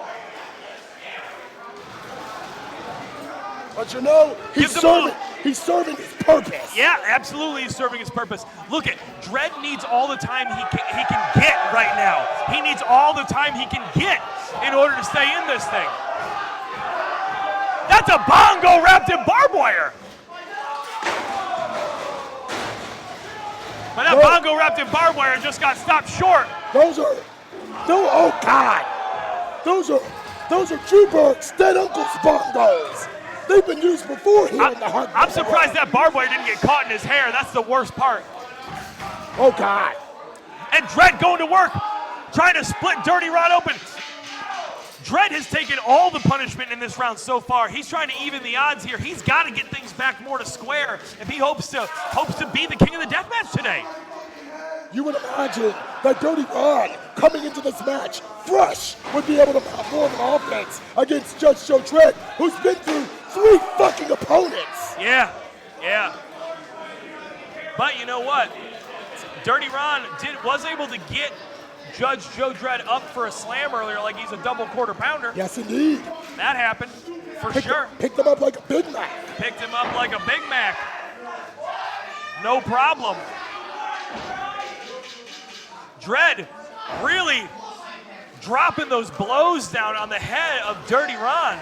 But you know, he's serving his purpose. Yeah, absolutely, he's serving his purpose. Look at Dred needs all the time he can get right now. He needs all the time he can get in order to stay in this thing. That's a bongo wrapped in barbed wire. But that bongo wrapped in barbed wire just got stopped short. Oh God, those are Juberg's dead uncle's bongos. They've been used before here in the heart. I'm surprised that barbed wire didn't get caught in his hair. That's the worst part. Oh God. And Dred going to work, trying to split Dirty Ron open. Dred has taken all the punishment in this round so far. He's trying to even the odds here. He's got to get things back more to square if he hopes to be the king of the deathmatch today. You would imagine that Dirty Ron coming into this match fresh would be able to have more of an offense against Judge Joe Dred, who's been through 3 fucking opponents. Yeah. But you know what? Dirty Ron was able to get Judge Joe Dred up for a slam earlier like he's a double quarter pounder. Yes, indeed. That happened, for sure. Picked him up like a Big Mac. Picked him up like a Big Mac. No problem. Dred really dropping those blows down on the head of Dirty Ron.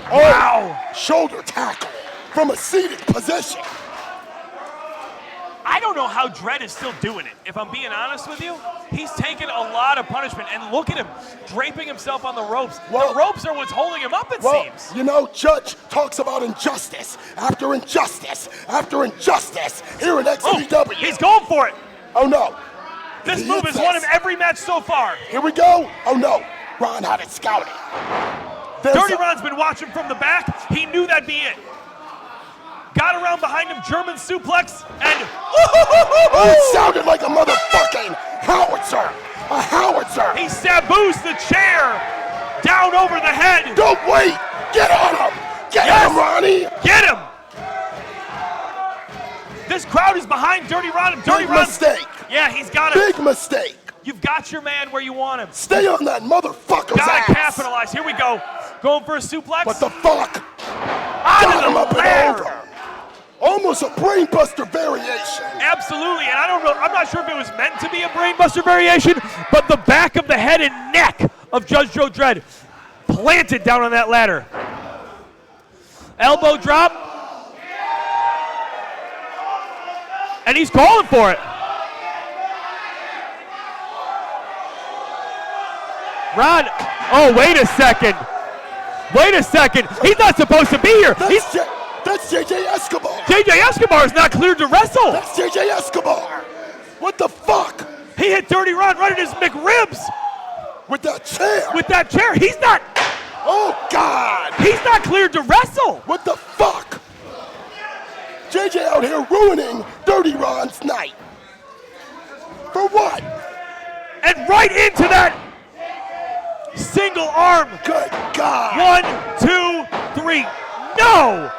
Oh, wow. Shoulder tackle from a seated position. I don't know how Dred is still doing it, if I'm being honest with you. He's taken a lot of punishment, and look at him draping himself on the ropes. Well, the ropes are what's holding him up, it Well, seems. you know, Judge talks about injustice after injustice after injustice here in XPW. He's going for it. Oh no. This He move hits has won us. him every match so far. Here we go. Oh no. Ron had it scouted. There's Dirty a- Ron's been watching from the back. He knew that'd be it. Got around behind him, German suplex, and It sounded like a motherfucking howitzer. A howitzer. he saboos the chair down over the head. Don't wait. Get on him. Get Yes. him, Ronnie. Get him! This crowd is behind Dirty Ron. And Dirty Big Ron. mistake. Yeah, he's got it. Big mistake. You've got your man where you want him. Stay on that motherfucker's ass. Gotta capitalize. Here we go. Going for a suplex. What the fuck? Onto Got him the up and ladder. over. Almost a brainbuster variation. Absolutely, and I don't know, I'm not sure if it was meant to be a brainbuster variation, but the back of the head and neck of Judge Joe Dred planted down on that ladder. Elbow drop. And he's calling for it. Ron, oh, wait a second. Wait a second. He's not supposed to be here. That's JJ Escobar. JJ Escobar is not cleared to wrestle. That's JJ Escobar. What the fuck? He hit Dirty Ron right in his McRibs With that chair. with that chair. He's not God. He's not cleared to wrestle. What the fuck? JJ out here ruining Dirty Ron's night. For what? And right into that single arm. Good God. 1, 2, 3. No!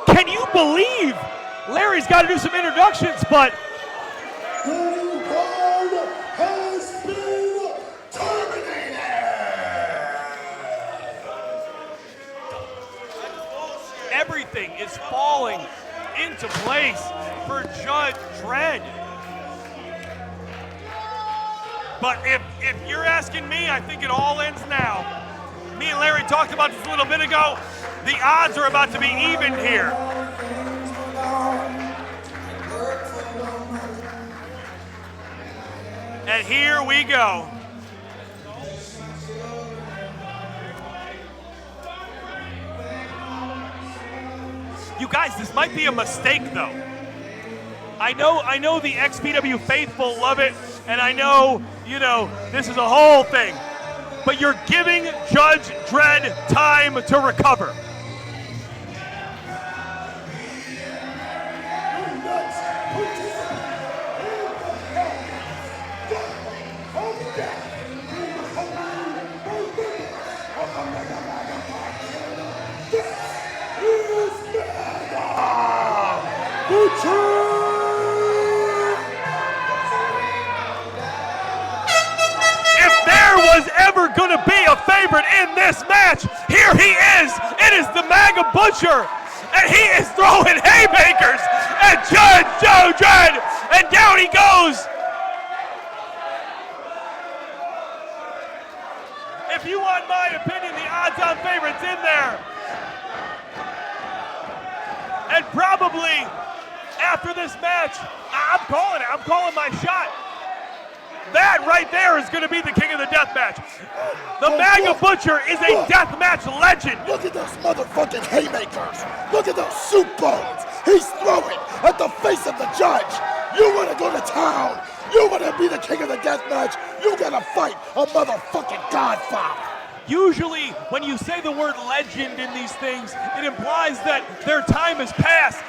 Can you believe? Larry's got to do some introductions, but Dirty Ron has been terminated. everything is falling into place for Judge Dred. But if you're asking me, I think it all ends now. Me and Larry talked about this a little bit ago. The odds are about to be even here. And here we go. You guys, this might be a mistake though. I know the XPW faithful love it, and I know, this is a whole thing. But you're giving Judge Dred time to recover. If there was ever going to be a favorite in this match, here he is. It is the MAGA Butcher, and he is throwing haymakers at Judge Joe Dred, and down he goes. If you want my opinion, the odds-on favorite's in there. And probably after this match, I'm calling it. I'm calling my shot. That right there is going to be the king of the deathmatch. The MAGA Butcher is a deathmatch legend. Look at those motherfucking haymakers. Look at those soup bones. He's throwing at the face of the judge. You want to go to town. You want to be the king of the deathmatch. You got to fight a motherfucking godfather. Usually, when you say the word legend in these things, it implies that their time has passed.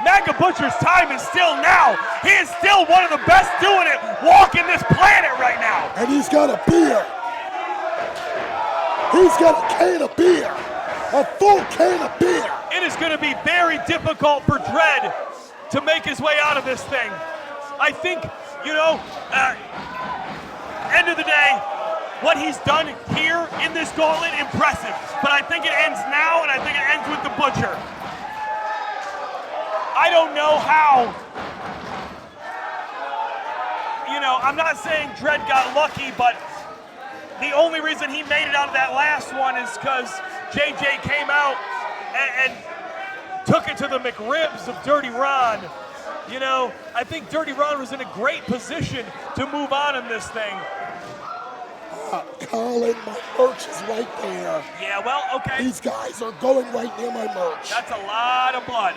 MAGA Butcher's time is still now. He is still one of the best doing it, walking this planet right now. And he's got a beer. He's got a can of beer. A full can of beer. It is going to be very difficult for Dred to make his way out of this thing. I think, end of the day, what he's done here in this gauntlet, impressive. But I think it ends now, and I think it ends with the Butcher. I don't know how. I'm not saying Dred got lucky, but the only reason he made it out of that last one is because JJ came out and took it to the McRibs of Dirty Ron. You know, I think Dirty Ron was in a great position to move on in this thing. Colin, my merch is right there. Yeah, well, okay. These guys are going right near my merch. That's a lot of blood.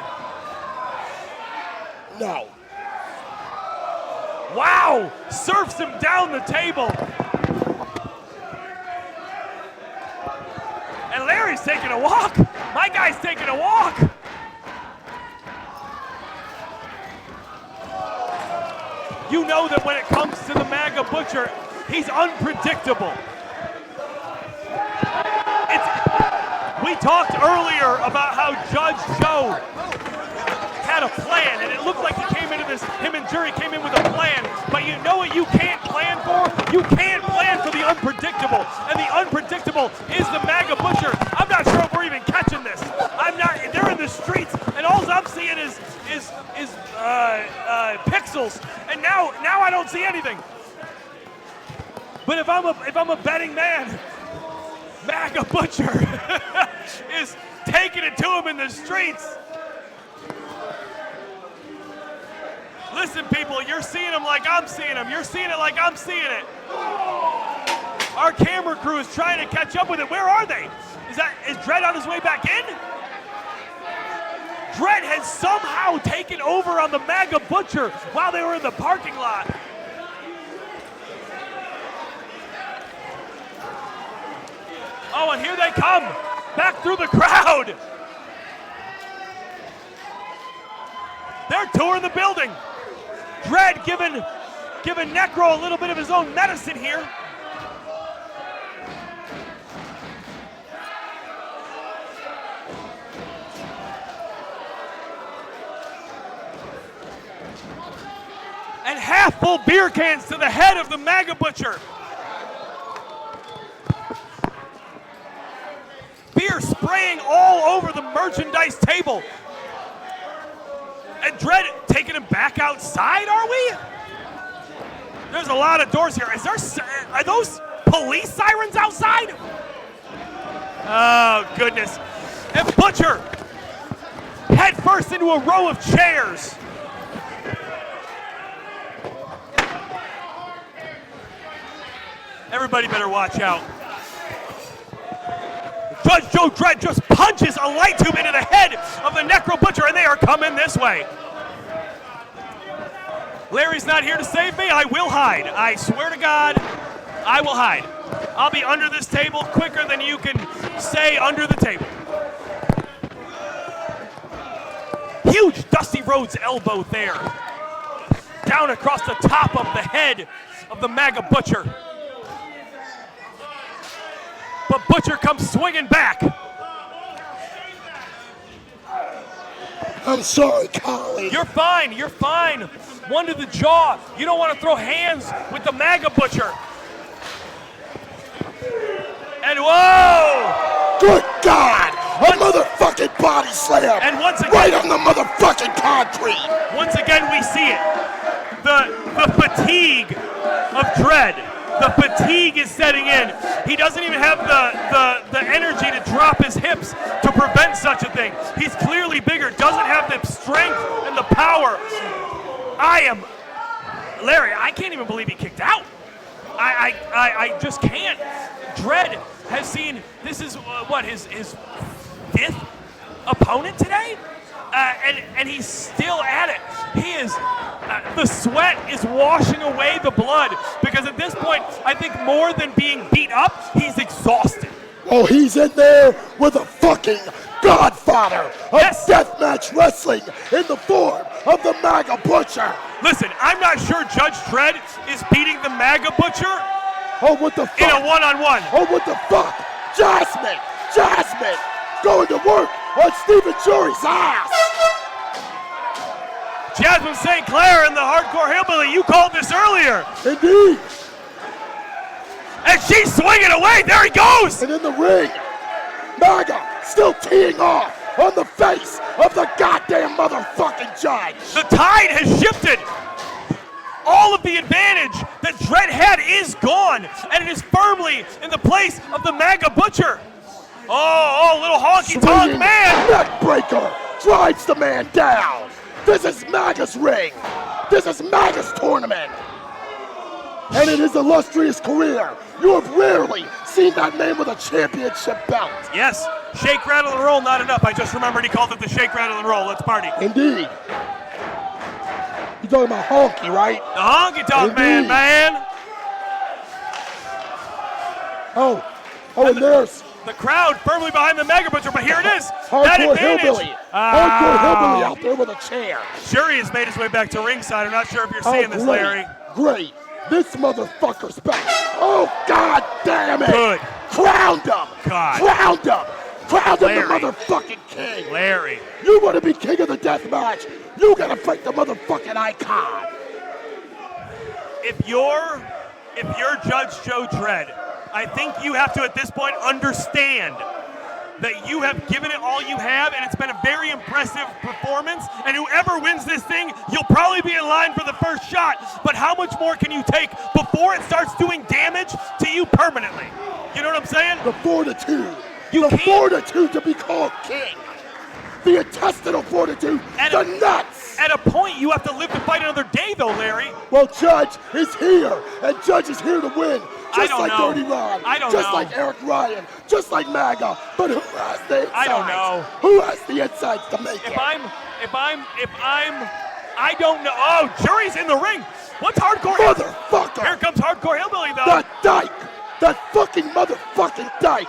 No. Wow! Surfs him down the table. And Larry's taking a walk. My guy's taking a walk. You know that when it comes to the MAGA Butcher, he's unpredictable. We talked earlier about how Judge Joe had a plan, and it looked like he came into this, him and Jury came in with a plan, but you know what you can't plan for? You can't plan for the unpredictable, and the unpredictable is the MAGA Butcher. I'm not sure if we're even catching this. They're in the streets, and all I'm seeing is pixels, and now I don't see anything. But if I'm a betting man, MAGA Butcher is taking it to him in the streets. Listen, people, you're seeing him like I'm seeing him. You're seeing it like I'm seeing it. Our camera crew is trying to catch up with it. Where are they? Is Dred on his way back in? Dred has somehow taken over on the MAGA Butcher while they were in the parking lot. Oh, and here they come, back through the crowd. They're touring the building. Dred giving Necro a little bit of his own medicine here. And half full beer cans to the head of the MAGA Butcher. Beer spraying all over the merchandise table. And Dred taking him back outside, are we? There's a lot of doors here. Are those police sirens outside? Oh, goodness. And Butcher head first into a row of chairs. Everybody better watch out. Judge Joe Dred just punches a light tube into the head of the Necro Butcher, and they are coming this way. Larry's not here to save me. I will hide. I swear to God, I will hide. I'll be under this table quicker than you can say under the table. Huge Dusty Rhodes elbow there. Down across the top of the head of the MAGA Butcher. But Butcher comes swinging back. I'm sorry, Colin. You're fine, you're fine. One to the jaw. You don't want to throw hands with the MAGA Butcher. And whoa! Good God! A motherfucking body slam! And once again, right on the motherfucking concrete! Once again, we see it. The fatigue of Dred. The fatigue is setting in. He doesn't even have the energy to drop his hips to prevent such a thing. He's clearly bigger, doesn't have the strength and the power. Larry, I can't even believe he kicked out. I just can't. Dred has seen, this is his fifth opponent today? And he's still at it. He is, the sweat is washing away the blood because at this point, I think more than being beat up, he's exhausted. Oh, he's in there with a fucking godfather of deathmatch wrestling in the form of the MAGA Butcher. Listen, I'm not sure Judge Dred is beating the MAGA Butcher. Oh, what the fuck? In a one-on-one. Oh, what the fuck? Jasmine going to work on Stephen Jury's ass. Jasmine St. Clair and the Hardcore Hillbilly, you called this earlier. Indeed. And she's swinging away. There he goes. And in the ring, MAGA still teeing off on the face of the goddamn motherfucking judge. The tide has shifted. All of the advantage that Dred had is gone, and it is firmly in the place of the MAGA Butcher. Oh, little honky-tonk man. Neck breaker. drives the man down. This is MAGA's ring. This is MAGA's tournament. And in his illustrious career, you have rarely seen that man with a championship belt. Yes, shake, rattle, and roll, not enough. I just remembered he called it the shake, rattle, and roll. Let's party. Indeed. You're talking about Honky, right? The honky tonk man. Oh, and there's the crowd firmly behind the Mega Butcher, but here it is. That Hardcore advantage. Hillbilly. Hardcore Hillbilly out there with a chair. Shuri has made his way back to ringside. I'm not sure if you're seeing this, Larry. Great. This motherfucker's back. Oh, God damn it. Good. Crowned him. God. Crowned him. Crowned him the Larry. motherfucking king. Larry. You want to be king of the deathmatch, you got to fight the motherfucking icon. If you're Judge Joe Dred, I think you have to, at this point, understand that you have given it all you have, and it's been a very impressive performance, and whoever wins this thing, you'll probably be in line for the first shot, but how much more can you take before it starts doing damage to you permanently? You know what I'm saying? The fortitude. You the can't. fortitude to be called king. The intestinal fortitude. The nuts. At a point, you have to live to fight another day, though, Larry. Well, Judge is here, and Judge is here to win. Just don't like know. Dirty Ron. I don't just know. like Eric Ryan. Just like MAGA. But who has the insides? I don't know. Who has the insides to make it? I don't know. Oh, Jury's in the ring. What's Hardcore? Motherfucker. Here comes Hardcore Hillbilly, though. That dyke. That fucking motherfucking dyke.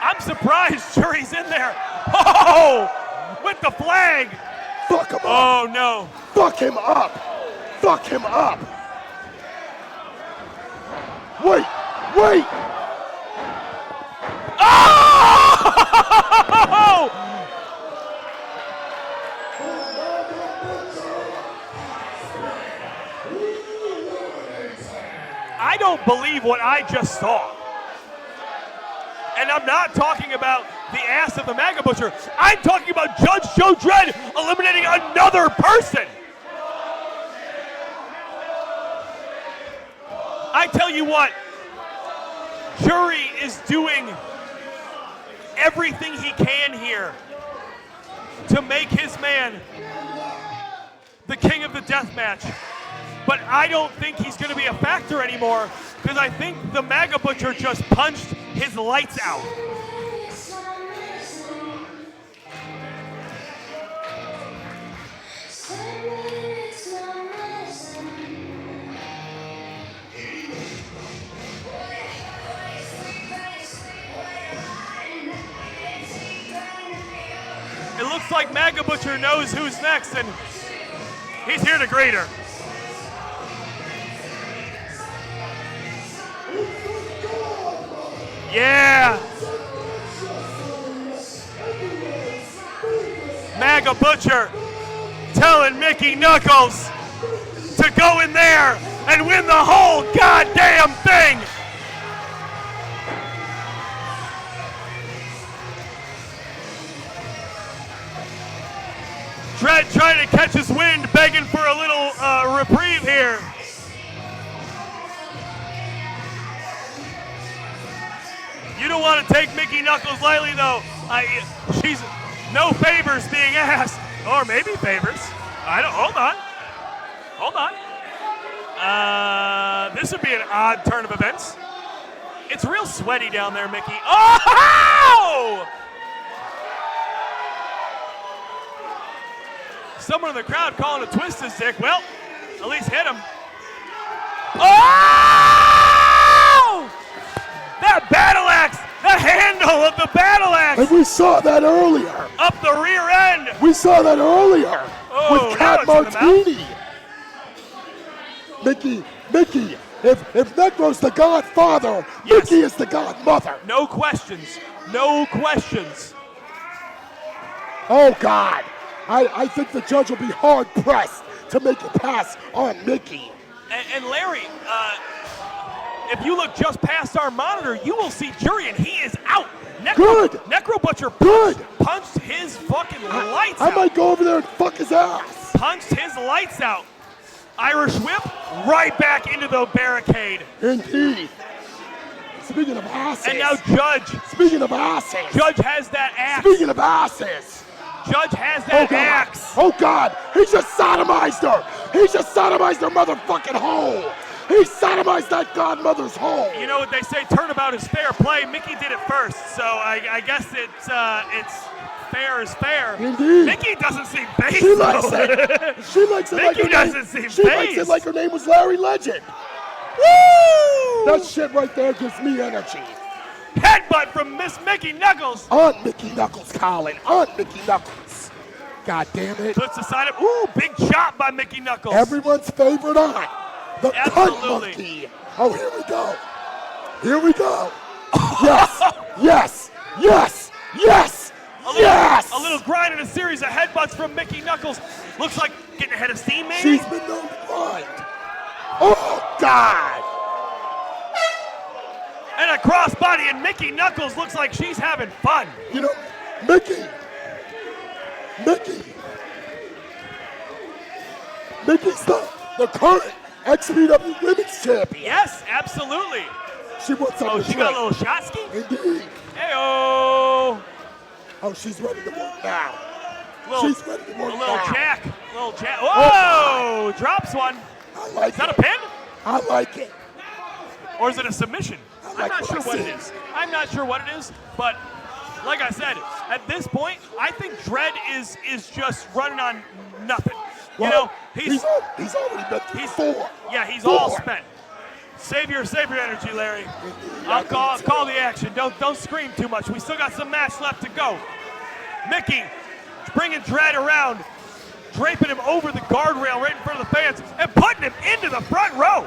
I'm surprised Jury's in there. Oh, with the flag. Fuck him up. Oh, no. Fuck him up. Fuck him up. Wait. Oh! I don't believe what I just saw. And I'm not talking about the ass of the MAGA Butcher. I'm talking about Judge Joe Dred eliminating another person. I tell you what, Jury is doing everything he can here to make his man the king of the deathmatch. But I don't think he's going to be a factor anymore because I think the MAGA Butcher just punched his lights out. It looks like MAGA Butcher knows who's next, and he's here to greet her. Yeah! MAGA Butcher telling Mickie Knuckles to go in there and win the whole goddamn thing! Dred trying to catch his wind, begging for a little reprieve here. You don't want to take Mickie Knuckles lightly, though. She's no favors being asked, or maybe favors. I don't. Hold on. This would be an odd turn of events. It's real sweaty down there, Mickie. Oh! Someone in the crowd calling a twisted stick. Well, at least hit him. Oh! That battle axe! The handle of the battle axe! And we saw that earlier. Up the rear end! We saw that earlier with Cat now it's in the Martini. Mickie, if Necro's the godfather, Yes. Mickie is the godmother. No questions. No questions. Oh, God. I think the judge will be hard-pressed to make a pass on Mickie. And Larry, if you look just past our monitor, you will see Jury, and he is out. Good. Necro Butcher punched his fucking lights out. I might go over there and fuck his ass. Punched his lights out. Irish whip right back into the barricade. Indeed. Speaking of asses. And now Judge. Speaking of asses. Judge has that axe. Speaking of asses. Judge has that God. axe. Oh God, he just sodomized her. He just sodomized her motherfucking hole. He sodomized that godmother's hole. You know what they say, turnabout is fair play. Mickie did it first, so I guess it's fair is fair. Indeed. Mickie doesn't seem phased. She likes it. She likes it like Mickie her doesn't name. seem She likes phased. it like her name was Larry Legend. Woo! That shit right there gives me energy. Headbutt from Miss Mickie Knuckles. Aunt Mickie Knuckles, Colin. Aunt Mickie Knuckles. God damn it. Puts aside it. Ooh, big chop by Mickie Knuckles. Everyone's favorite aunt. The cunt Absolutely. monkey. Oh, here we go. Here we go. Yes. Yes. Yes. Yes. Yes. A little grind and a series of headbutts from Mickie Knuckles. Looks like getting ahead of steam, maybe? She's been known to grind. Oh, God. And a crossbody, and Mickie Knuckles looks like she's having fun. You know, Mickey's the current XPW Women's Champion. Yes, absolutely. She wants something Oh, to she drink. got a little shotski? Indeed. Hey-oh. Oh, she's ready to work now. She's ready to work A now. little jack. Whoa! Drops one. I like Is that it. a pin? I like it. Or is it a submission? I I'm like not what sure I what it see. is. I'm not sure what it is, but like I said, at this point, I think Dred is just running on nothing. Well, you know, he's already been through four. Yeah, he's Four. all spent. Save your energy, Larry. I'll call the action. Don't scream too much. We still got some match left to go. Mickie bringing Dred around, draping him over the guardrail right in front of the fans, and putting him into the front row.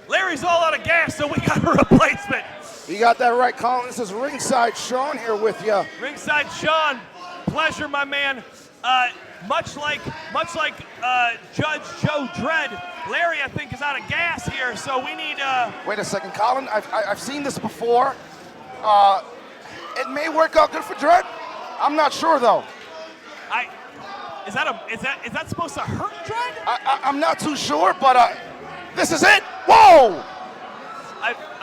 Larry's all out of gas, so we got a replacement. You got that right, Colin. This is Ringside Sean here with you. Ringside Sean, pleasure, my man. Much like Judge Joe Dred, Larry, I think, is out of gas here, so we need. Wait a second, Colin. I've seen this before. It may work out good for Dred. I'm not sure though. Is that supposed to hurt Dred? I'm not too sure, but this is it. Whoa!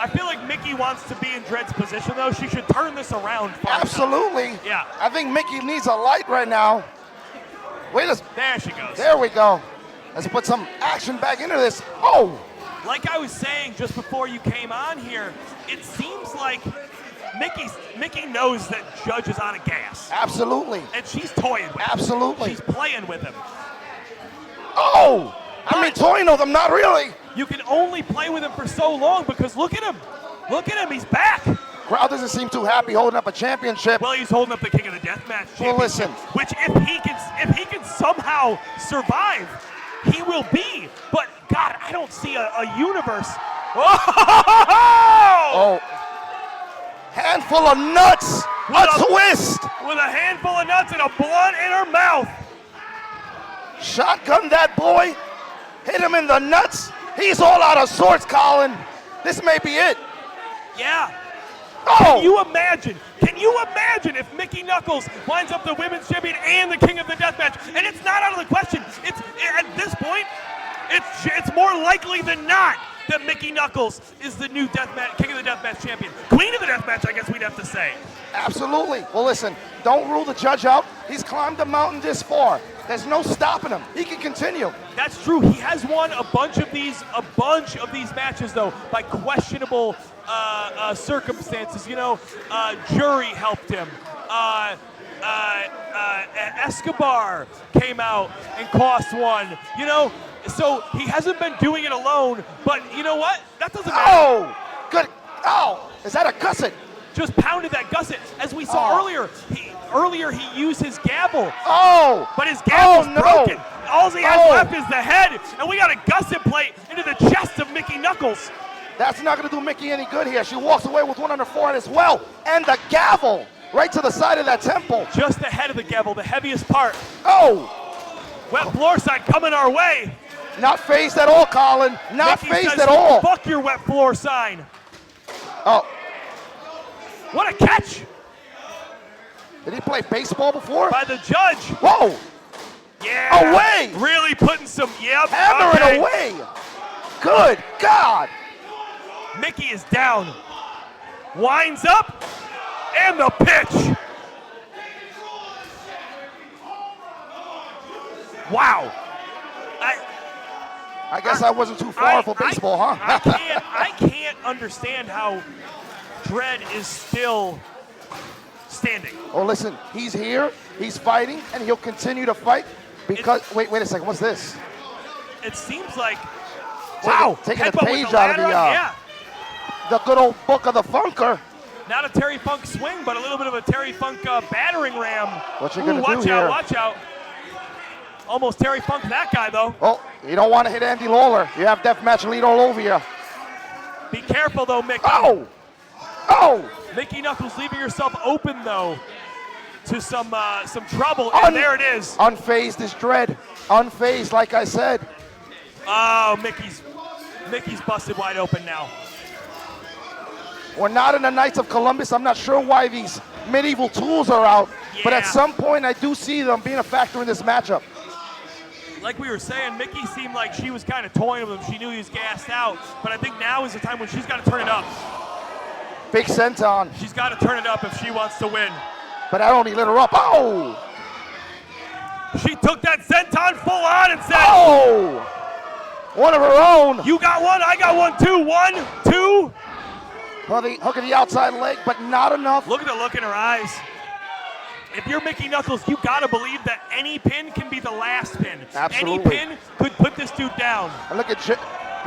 I feel like Mickie wants to be in Dred's position, though. She should turn this around. Absolutely. Yeah. I think Mickie needs a light right now. Wait a. There she goes. There we go. Let's put some action back into this. Oh! Like I was saying just before you came on here, it seems like Mickie knows that Judge is out of gas. Absolutely. And she's toying with him. Absolutely. She's playing with him. Oh! I mean, toying with him, not really. You can only play with him for so long because look at him. Look at him. He's back. Crowd doesn't seem too happy holding up a championship. Well, he's holding up the King of the Deathmatch championship. Well, listen. Which, if he can somehow survive, he will be. But God, I don't see a universe. Oh! Handful of nuts. A twist. With a handful of nuts and a blunt in her mouth. Shotgun that boy. Hit him in the nuts. He's all out of sorts, Colin. This may be it. Yeah. Oh! Can you imagine if Mickie Knuckles winds up the women's champion and the King of the Deathmatch? And it's not out of the question. At this point, it's more likely than not that Mickie Knuckles is the new King of the Deathmatch champion. Queen of the Deathmatch, I guess we'd have to say. Absolutely. Well, listen, don't rule the Judge out. He's climbed the mountain this far. There's no stopping him. He can continue. That's true. He has won a bunch of these matches, though, by questionable circumstances. You know, jury helped him. Escobar came out and cost one. You know, so he hasn't been doing it alone. But you know what? That doesn't matter. Oh, good. Oh, is that a gusset? Just pounded that gusset. As we saw earlier, he used his gavel. Oh! But his gavel's broken. All he has left is the head, and we got a gusset plate into the chest of Mickie Knuckles. That's not going to do Mickie any good here. She walks away with one on her forehead as well. And the gavel right to the side of that temple. Just the head of the gavel, the heaviest part. Oh! Wet floor sign coming our way. Not phased at all, Colin. Not Mickie phased says, at all. Fuck your wet floor sign. Oh. What a catch. Did he play baseball before? By the Judge. Whoa. Yeah. Away. Really putting some, Hammering away. Good God. Mickie is down. Winds up. And the pitch. Wow. I guess I wasn't too far for baseball, huh? I can't understand how Dred is still standing. Oh, listen, he's here, he's fighting, and he'll continue to fight because, wait a second, what's this? It seems like, Taking a headbutt with page the out of ladder, the good old book of the Funker. Not a Terry Funk swing, but a little bit of a Terry Funk battering ram. What you gonna do watch here? out, watch out. Almost Terry Funk that guy, though. Oh, you don't want to hit Andy Lawler. You have Deathmatch lead all over you. Be careful, though, Mickie. Oh! Oh! Mickey Knuckles leaving yourself open, though, to some trouble, and there it is. Unfazed is Dred. Unfazed, like I said. Oh, Mickey's busted wide open now. We're not in the Knights of Columbus. I'm not sure why these medieval tools are out, but at Yeah. some point I do see them being a factor in this matchup. Like we were saying, Mickey seemed like she was kind of toying with him. She knew he was gassed out, but I think now is the time when she's got to turn it up. Big senton, She's got to turn it up if she wants to win. but that only lit her up. Oh! She took that senton full on and said, Oh! One of her own. you got one, I got one too. 1, 2. Hook of the outside leg, but not enough. Look at the look in her eyes. If you're Mickey Knuckles, you got to believe that any pin can be the last pin. Absolutely. Any pin could put this dude down. And look at,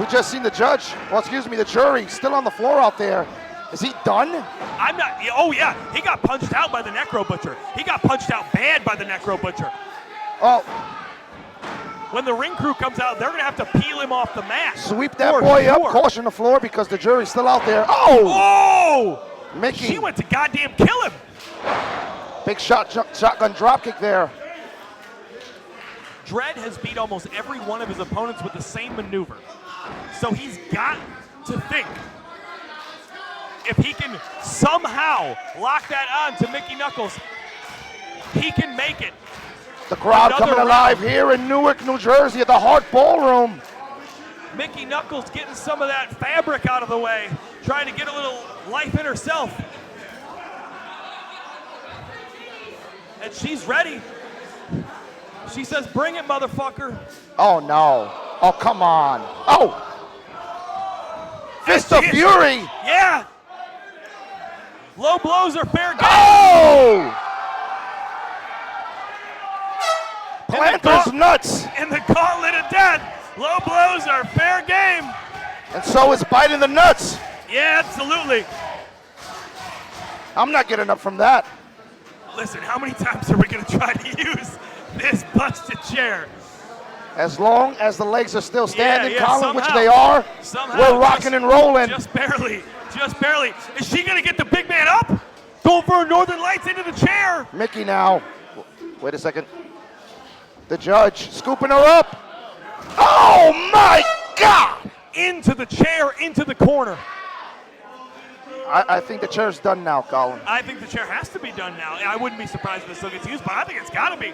we just seen the judge, the jury, still on the floor out there. Is he done? I'm not, oh yeah, he got punched out by the Necro Butcher. He got punched out bad by the Necro Butcher. Oh, When the ring crew comes out, they're going to have to peel him off the mat. sweep that For boy up, sure. caution the floor because the jury's still out there. Oh! Oh! Mickey, She went to goddamn kill him. big shotgun dropkick there. Dred has beat almost every one of his opponents with the same maneuver. So he's got to think if he can somehow lock that on to Mickey Knuckles, he can make it. The crowd Another coming alive here in Newark, New Jersey at the Hart Ballroom. Mickey Knuckles getting some of that fabric out of the way, trying to get a little life in herself. And she's ready. She says, bring it, motherfucker. Oh no. Oh, come on. Oh! Fist of Fury! Yeah. Low blows are fair game. Oh! Planter's nuts! In the gauntlet of death, low blows are fair game. And so is biting the nuts. Yeah, absolutely. I'm not getting up from that. Listen, how many times are we going to try to use this busted chair? As long as the legs are still standing, yeah, Colin, which somehow. they are, Somehow, we're rocking and rolling. Just barely, just barely. Is she going to get the big man up? Going for a Northern Lights into the chair. Mickey now. Wait a second. The judge scooping her up. Oh my God! Into the chair, into the corner. I think the chair's done now, Colin. I think the chair has to be done now. I wouldn't be surprised if it still gets used, but I think it's got to be.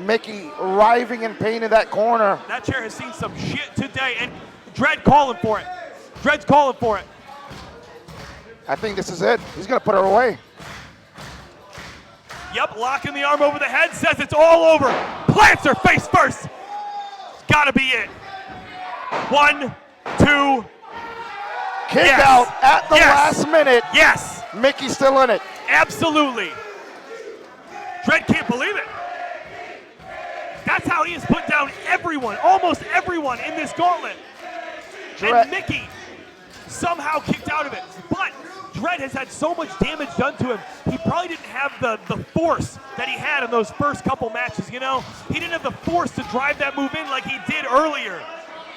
Mickey writhing in pain in that corner. That chair has seen some shit today, and Dred calling for it. Dred's calling for it. I think this is it. He's gonna put her away. Yep, locking the arm over the head, says it's all over. Plants her face first. It's gotta be it. 1, 2. Kick Yes. out at the Yes. last minute. Yes, Mickey's still in it. absolutely. Dred can't believe it. That's how he has put down everyone, almost everyone in this gauntlet. Dred- And Mickey somehow kicked out of it. But Dred has had so much damage done to him, he probably didn't have the force that he had in those first couple matches, you know? He didn't have the force to drive that move in like he did earlier.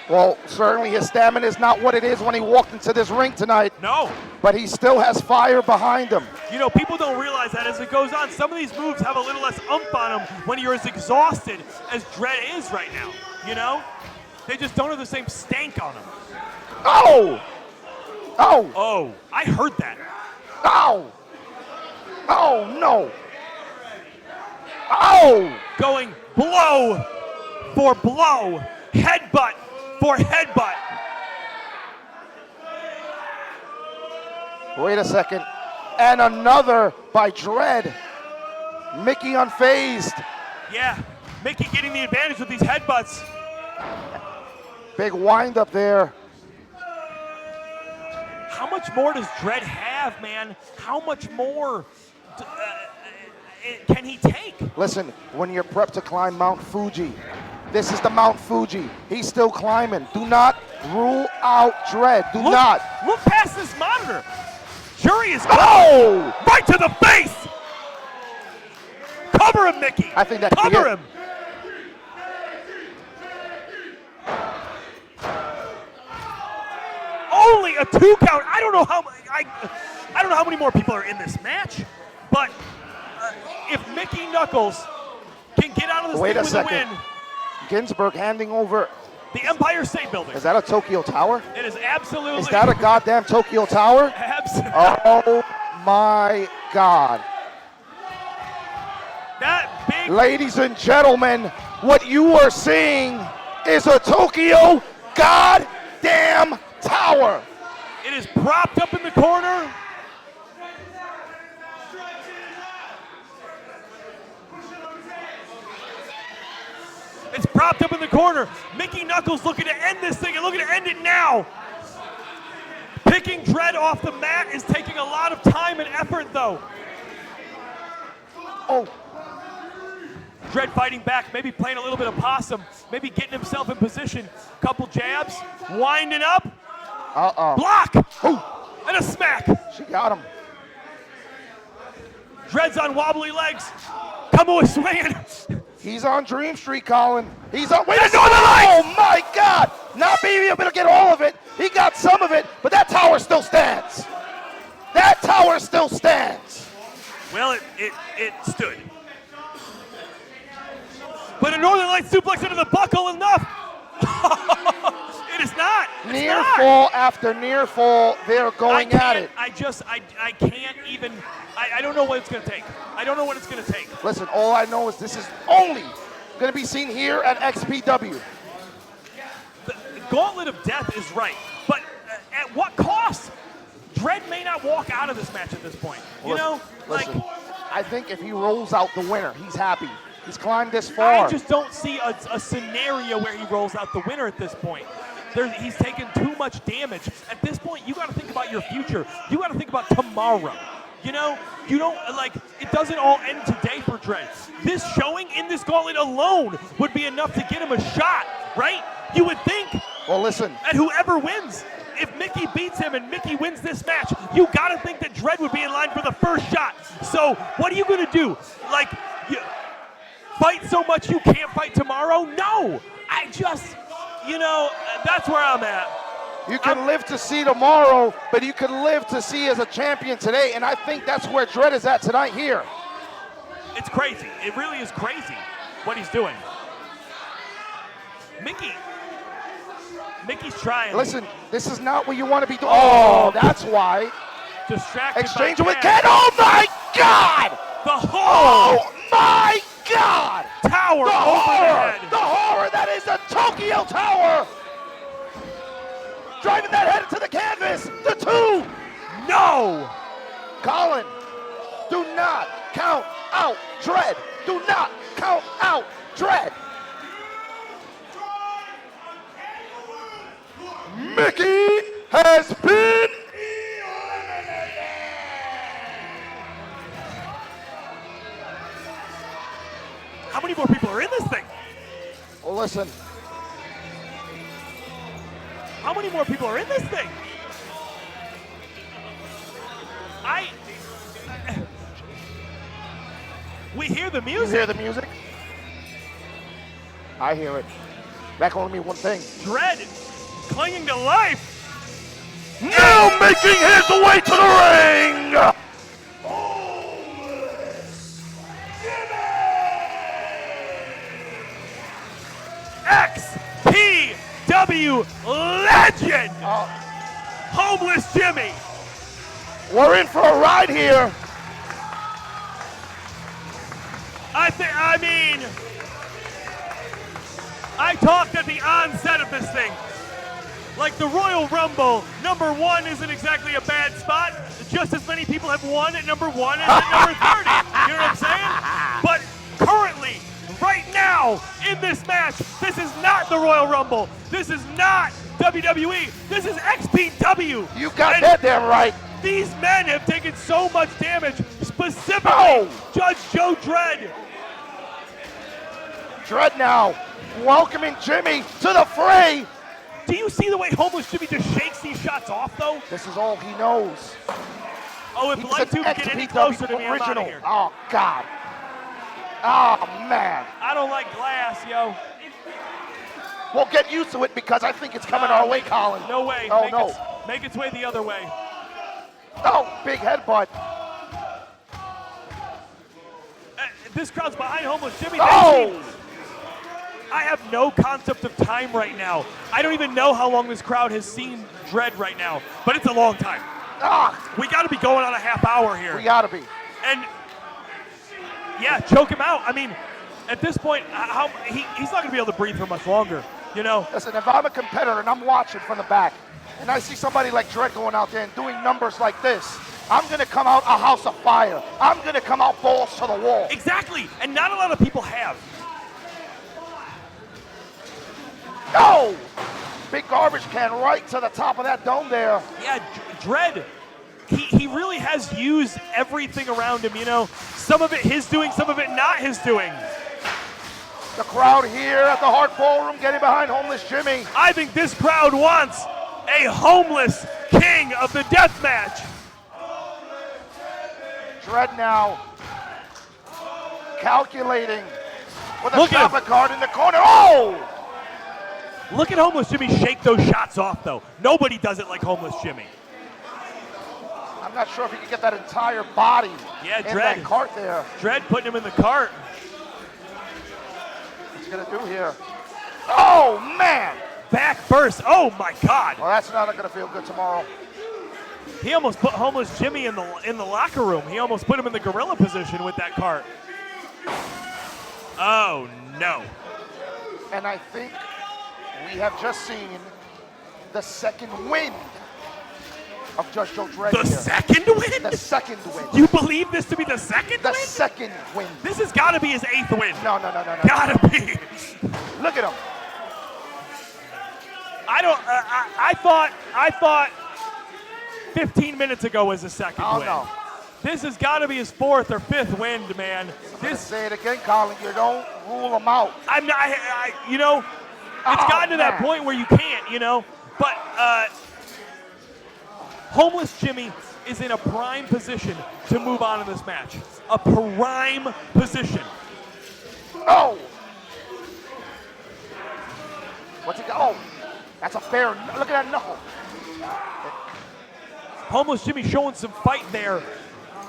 Well, certainly his stamina is not what it is when he walked into this ring tonight, No. but he still has fire behind him. You know, people don't realize that as it goes on, some of these moves have a little less oomph on them when you're as exhausted as Dred is right now, you know? They just don't have the same stank on them. Oh! Oh! Oh, I heard that. Oh! Oh, no! Oh! Going blow for blow, headbutt for headbutt. Wait a second. And another by Dred. Mickie unfazed. Yeah, Mickie getting the advantage with these headbutts. Big wind up there. How much more does Dred have, man? How much more can he take? Listen, when you're prepped to climb Mount Fuji, this is the Mount Fuji. He's still climbing. Do not rule out Dred. Do not. Look past this monitor. Jury is Oh! right to the face. Cover him, Mickie. I think that cover him. Only a 2 count. I don't know how many more people are in this match, but if Mickie Knuckles can get out of this thing with a win. Ginsburg handing over. The Empire State Building. Is that a Tokyo Tower? It is absolutely. Is that a goddamn Tokyo Tower? Absolutely. Oh my God. That big. Ladies and gentlemen, what you are seeing is a Tokyo goddamn tower. It is propped up in the corner. It's propped up in the corner. Mickie Knuckles looking to end this thing and looking to end it now. Picking Dred off the mat is taking a lot of time and effort, though. Oh. Dred fighting back, maybe playing a little bit of possum, maybe getting himself in position. Couple jabs, winding up. Block! Ooh. And a smack. She got him. Dred's on wobbly legs. Coming with swinging. He's on Dream Street, Colin. He's on. Wait a Northern Lights! Oh my God! Not being able to get all of it. He got some of it, but that tower still stands. That tower still stands. Well, it stood. But a Northern Lights suplex into the buckle enough. It is not. Near fall after near fall, they're going at it. I can't even. I don't know what it's going to take. I don't know what it's going to take. Listen, all I know is this is only going to be seen here at XPW. The gauntlet of death is right, but at what cost? Dred may not walk out of this match at this point. Listen, I think if he rolls out the winner, he's happy. He's climbed this far. I just don't see a scenario where he rolls out the winner at this point. He's taken too much damage. At this point, you got to think about your future. You got to think about tomorrow. You know, you don't it doesn't all end today for Dred. This showing in this gauntlet alone would be enough to get him a shot, right? You would think. Well, listen. And whoever wins, if Mickie beats him and Mickie wins this match, you got to think that Dred would be in line for the first shot. So what are you going to do? Fight so much you can't fight tomorrow? No. That's where I'm at. You can live to see tomorrow, but you can live to see as a champion today, and I think that's where Dred is at tonight here. It's crazy. It really is crazy what he's doing. Mickie's trying. Listen, this is not what you want to be doing. Oh, that's why. Distracted Exchange by with Ken. Oh, my God! The whole Oh, my God! tower The over horror! the head. The horror that is the Tokyo Tower! Driving that head into the canvas. The 2. No! Colin, do not count out Dred. Do not count out Dred. Mickie has been eliminated. How many more people are in this thing? Well, listen. How many more people are in this thing? We hear the music. You hear the music? I hear it. That can only mean one thing. Dred clinging to life. Now making his way to the ring. XPW legend. Homeless Jimmy. We're in for a ride here. I talked at the onset of this thing. like the Royal Rumble, number 1 isn't exactly a bad spot. Just as many people have won at number 1 as at number 30. You know what I'm saying? But currently, right now, in this match, this is not the Royal Rumble. This is not WWE. This is XPW. You got that damn right. These men have taken so much damage, specifically Judge Joe Dred. Dred now welcoming Jimmy to the fray. Do you see the way Homeless Jimmy just shakes these shots off, though? This is all he knows. Oh, if He's Light an 2 get any XPW closer to me, I'm out of original. here. Oh, God. Oh, man. I don't like glass, yo. We'll get used to it because I think it's coming our way, Colin. No way. Oh, Make its way the other way. Oh, big headbutt. This crowd's behind Homeless Jimmy. Oh! I have no concept of time right now. I don't even know how long this crowd has seen Dred right now, but it's a long time. Ah, We got to be going on a half hour here. we gotta be. And yeah, choke him out. I mean, at this point, he's not going to be able to breathe for much longer, you know? Listen, if I'm a competitor and I'm watching from the back, and I see somebody like Dred going out there and doing numbers like this, I'm gonna come out a house of fire. I'm gonna come out balls to the wall. Exactly, and not a lot of people have. No! Big garbage can right to the top of that dome there. Yeah, Dred, he really has used everything around him, you know? Some of it his doing, some of it not his doing. The crowd here at the Hart Ballroom getting behind Homeless Jimmy. I think this crowd wants a homeless king of the Deathmatch. Dred now calculating with a Look at him. stopper card in the corner. Oh! Look at Homeless Jimmy shake those shots off, though. Nobody does it like Homeless Jimmy. I'm not sure if he can get that entire body Yeah, in Dred. that cart there. Dred putting him in the cart. What's he gonna do here? Oh, man! Back first. Oh, my God. Well, that's not gonna feel good tomorrow. He almost put Homeless Jimmy in the locker room. He almost put him in the gorilla position with that cart. Oh, no. And I think we have just seen the second win of Judge Joe Dred The here. second win? The second win. You believe this to be the second The win? second win. This has got to be his 8th win. No. Gotta be. Look at him. I thought 15 minutes ago was the second Oh, win. no. This has got to be his 4th or 5th win, man. Let's say it again, Colin. You don't rule him out. I'm not, you know, it's Oh, gotten to that man. point where you can't, you know. But Homeless Jimmy is in a prime position to move on in this match. A prime position. Oh! What's he got? Oh, that's a fair. Look at that knuckle. Homeless Jimmy showing some fight there.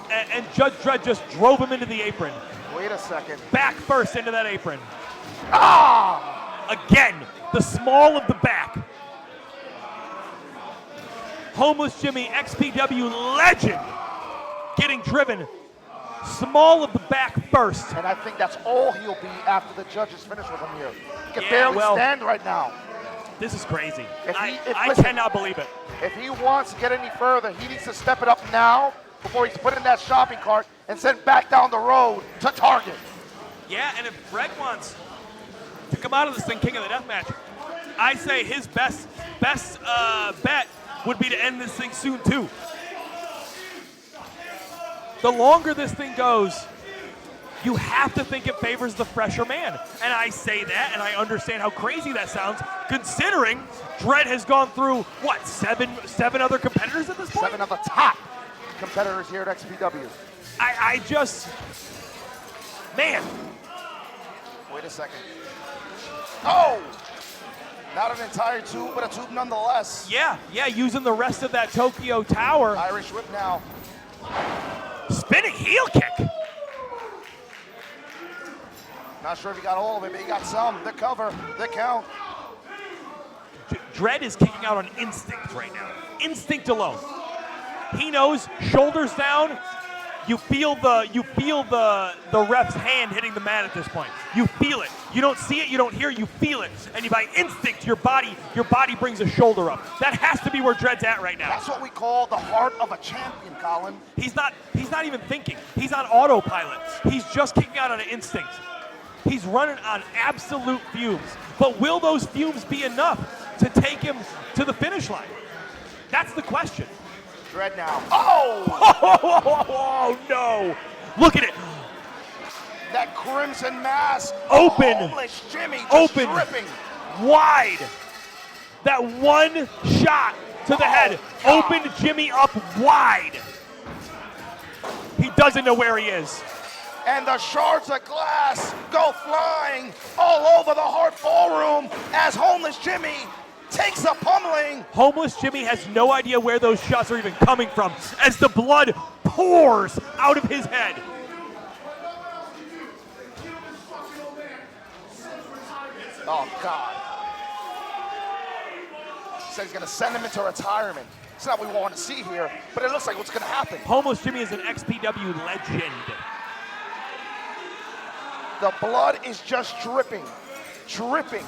And Judge Dred just drove him into the apron. Wait a second. Back first into that apron. Ah! Again, the small of the back. Homeless Jimmy, XPW legend, getting driven. Small of the back first. And I think that's all he'll be after the judge is finished with him here. He can Yeah, barely well, stand right now. This is crazy. I listen, cannot believe it. If he wants to get any further, he needs to step it up now before he's put in that shopping cart and sent back down the road to Target. Yeah, and if Greg wants to come out of this thing king of the deathmatch, I say his best bet would be to end this thing soon too. The longer this thing goes, you have to think it favors the fresher man. And I say that, and I understand how crazy that sounds, considering Dred has gone through, what, seven other competitors at this point? 7 of the top competitors here at XPW. I just, man. Wait a second. Oh! Not an entire tube, but a tube nonetheless. Yeah, using the rest of that Tokyo Tower. Irish whip now. Spinning heel kick. Not sure if he got all of it, but he got some. The cover, the count. Dred is kicking out on instinct right now. Instinct alone. He knows, shoulders down, You feel the ref's hand hitting the mat at this point. You feel it. You don't see it, you don't hear it, you feel it. And by instinct, your body brings a shoulder up. That has to be where Dred's at right now. That's what we call the heart of a champion, Colin. He's not even thinking. He's on autopilot. He's just kicking out on an instinct. He's running on absolute fumes. But will those fumes be enough to take him to the finish line? That's the question. Dred now. Oh! Oh, no. Look at it. That crimson mask. Open. Homeless Jimmy just Open. dripping. Wide. That one shot to the head opened Jimmy up wide. He doesn't know where he is. And the shards of glass go flying all over the Hart Ballroom as Homeless Jimmy takes a pummeling. Homeless Jimmy has no idea where those shots are even coming from as the blood pours out of his head. Oh, God. He said he's going to send him into retirement. It's not what we want to see here, but it looks like what's going to happen. Homeless Jimmy is an XPW legend. The blood is just dripping. Dripping.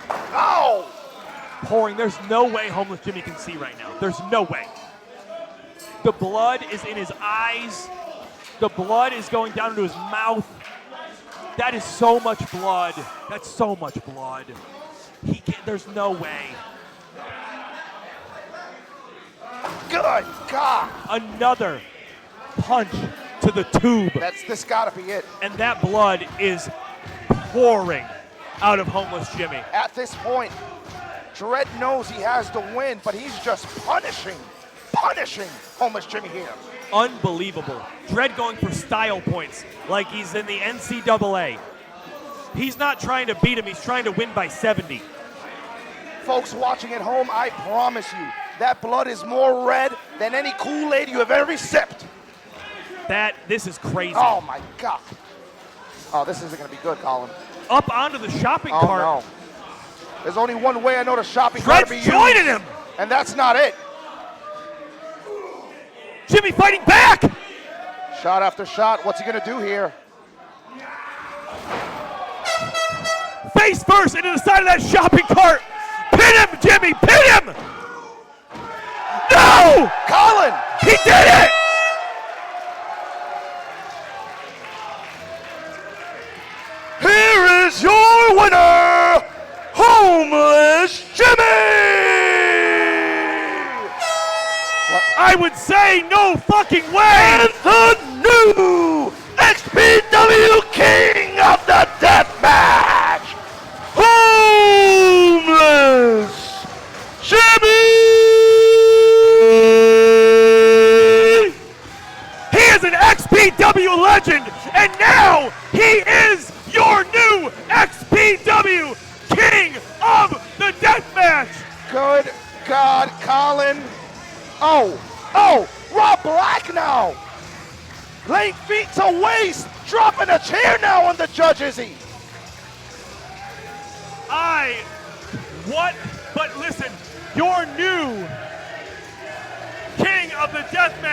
Oh! Pouring. There's no way Homeless Jimmy can see right now. There's no way. The blood is in his eyes. The blood is going down into his mouth. That is so much blood. That's so much blood. He can't, there's no way. Good God. Another punch to the tube. This gotta be it. And that blood is pouring out of Homeless Jimmy. At this point, Dred knows he has to win, but he's just punishing Homeless Jimmy here. Unbelievable. Dred going for style points like he's in the NCAA. He's not trying to beat him, he's trying to win by 70. Folks watching at home, I promise you, that blood is more red than any Kool-Aid you have ever sipped. This is crazy. Oh my God. Oh, this isn't gonna be good, Colin. Up onto the shopping cart. No. There's only one way I know the shopping cart to be Dred's used. joining him. And that's not it. Jimmy fighting back. Shot after shot. What's he gonna do here? Face first into the side of that shopping cart. Pin him, Jimmy, pin him. No! Colin! He did it! Here is your winner, Homeless Jimmy! I would say no fucking way! And the new XPW King of the Deathmatch, Homeless Jimmy! He is an XPW legend, and now he is your new XPW King of the Deathmatch! Good God, Colin. Oh, Rob Black now. Laying feet to waist, dropping a chair now on the judge, is he? But listen, your new King of the Deathmatch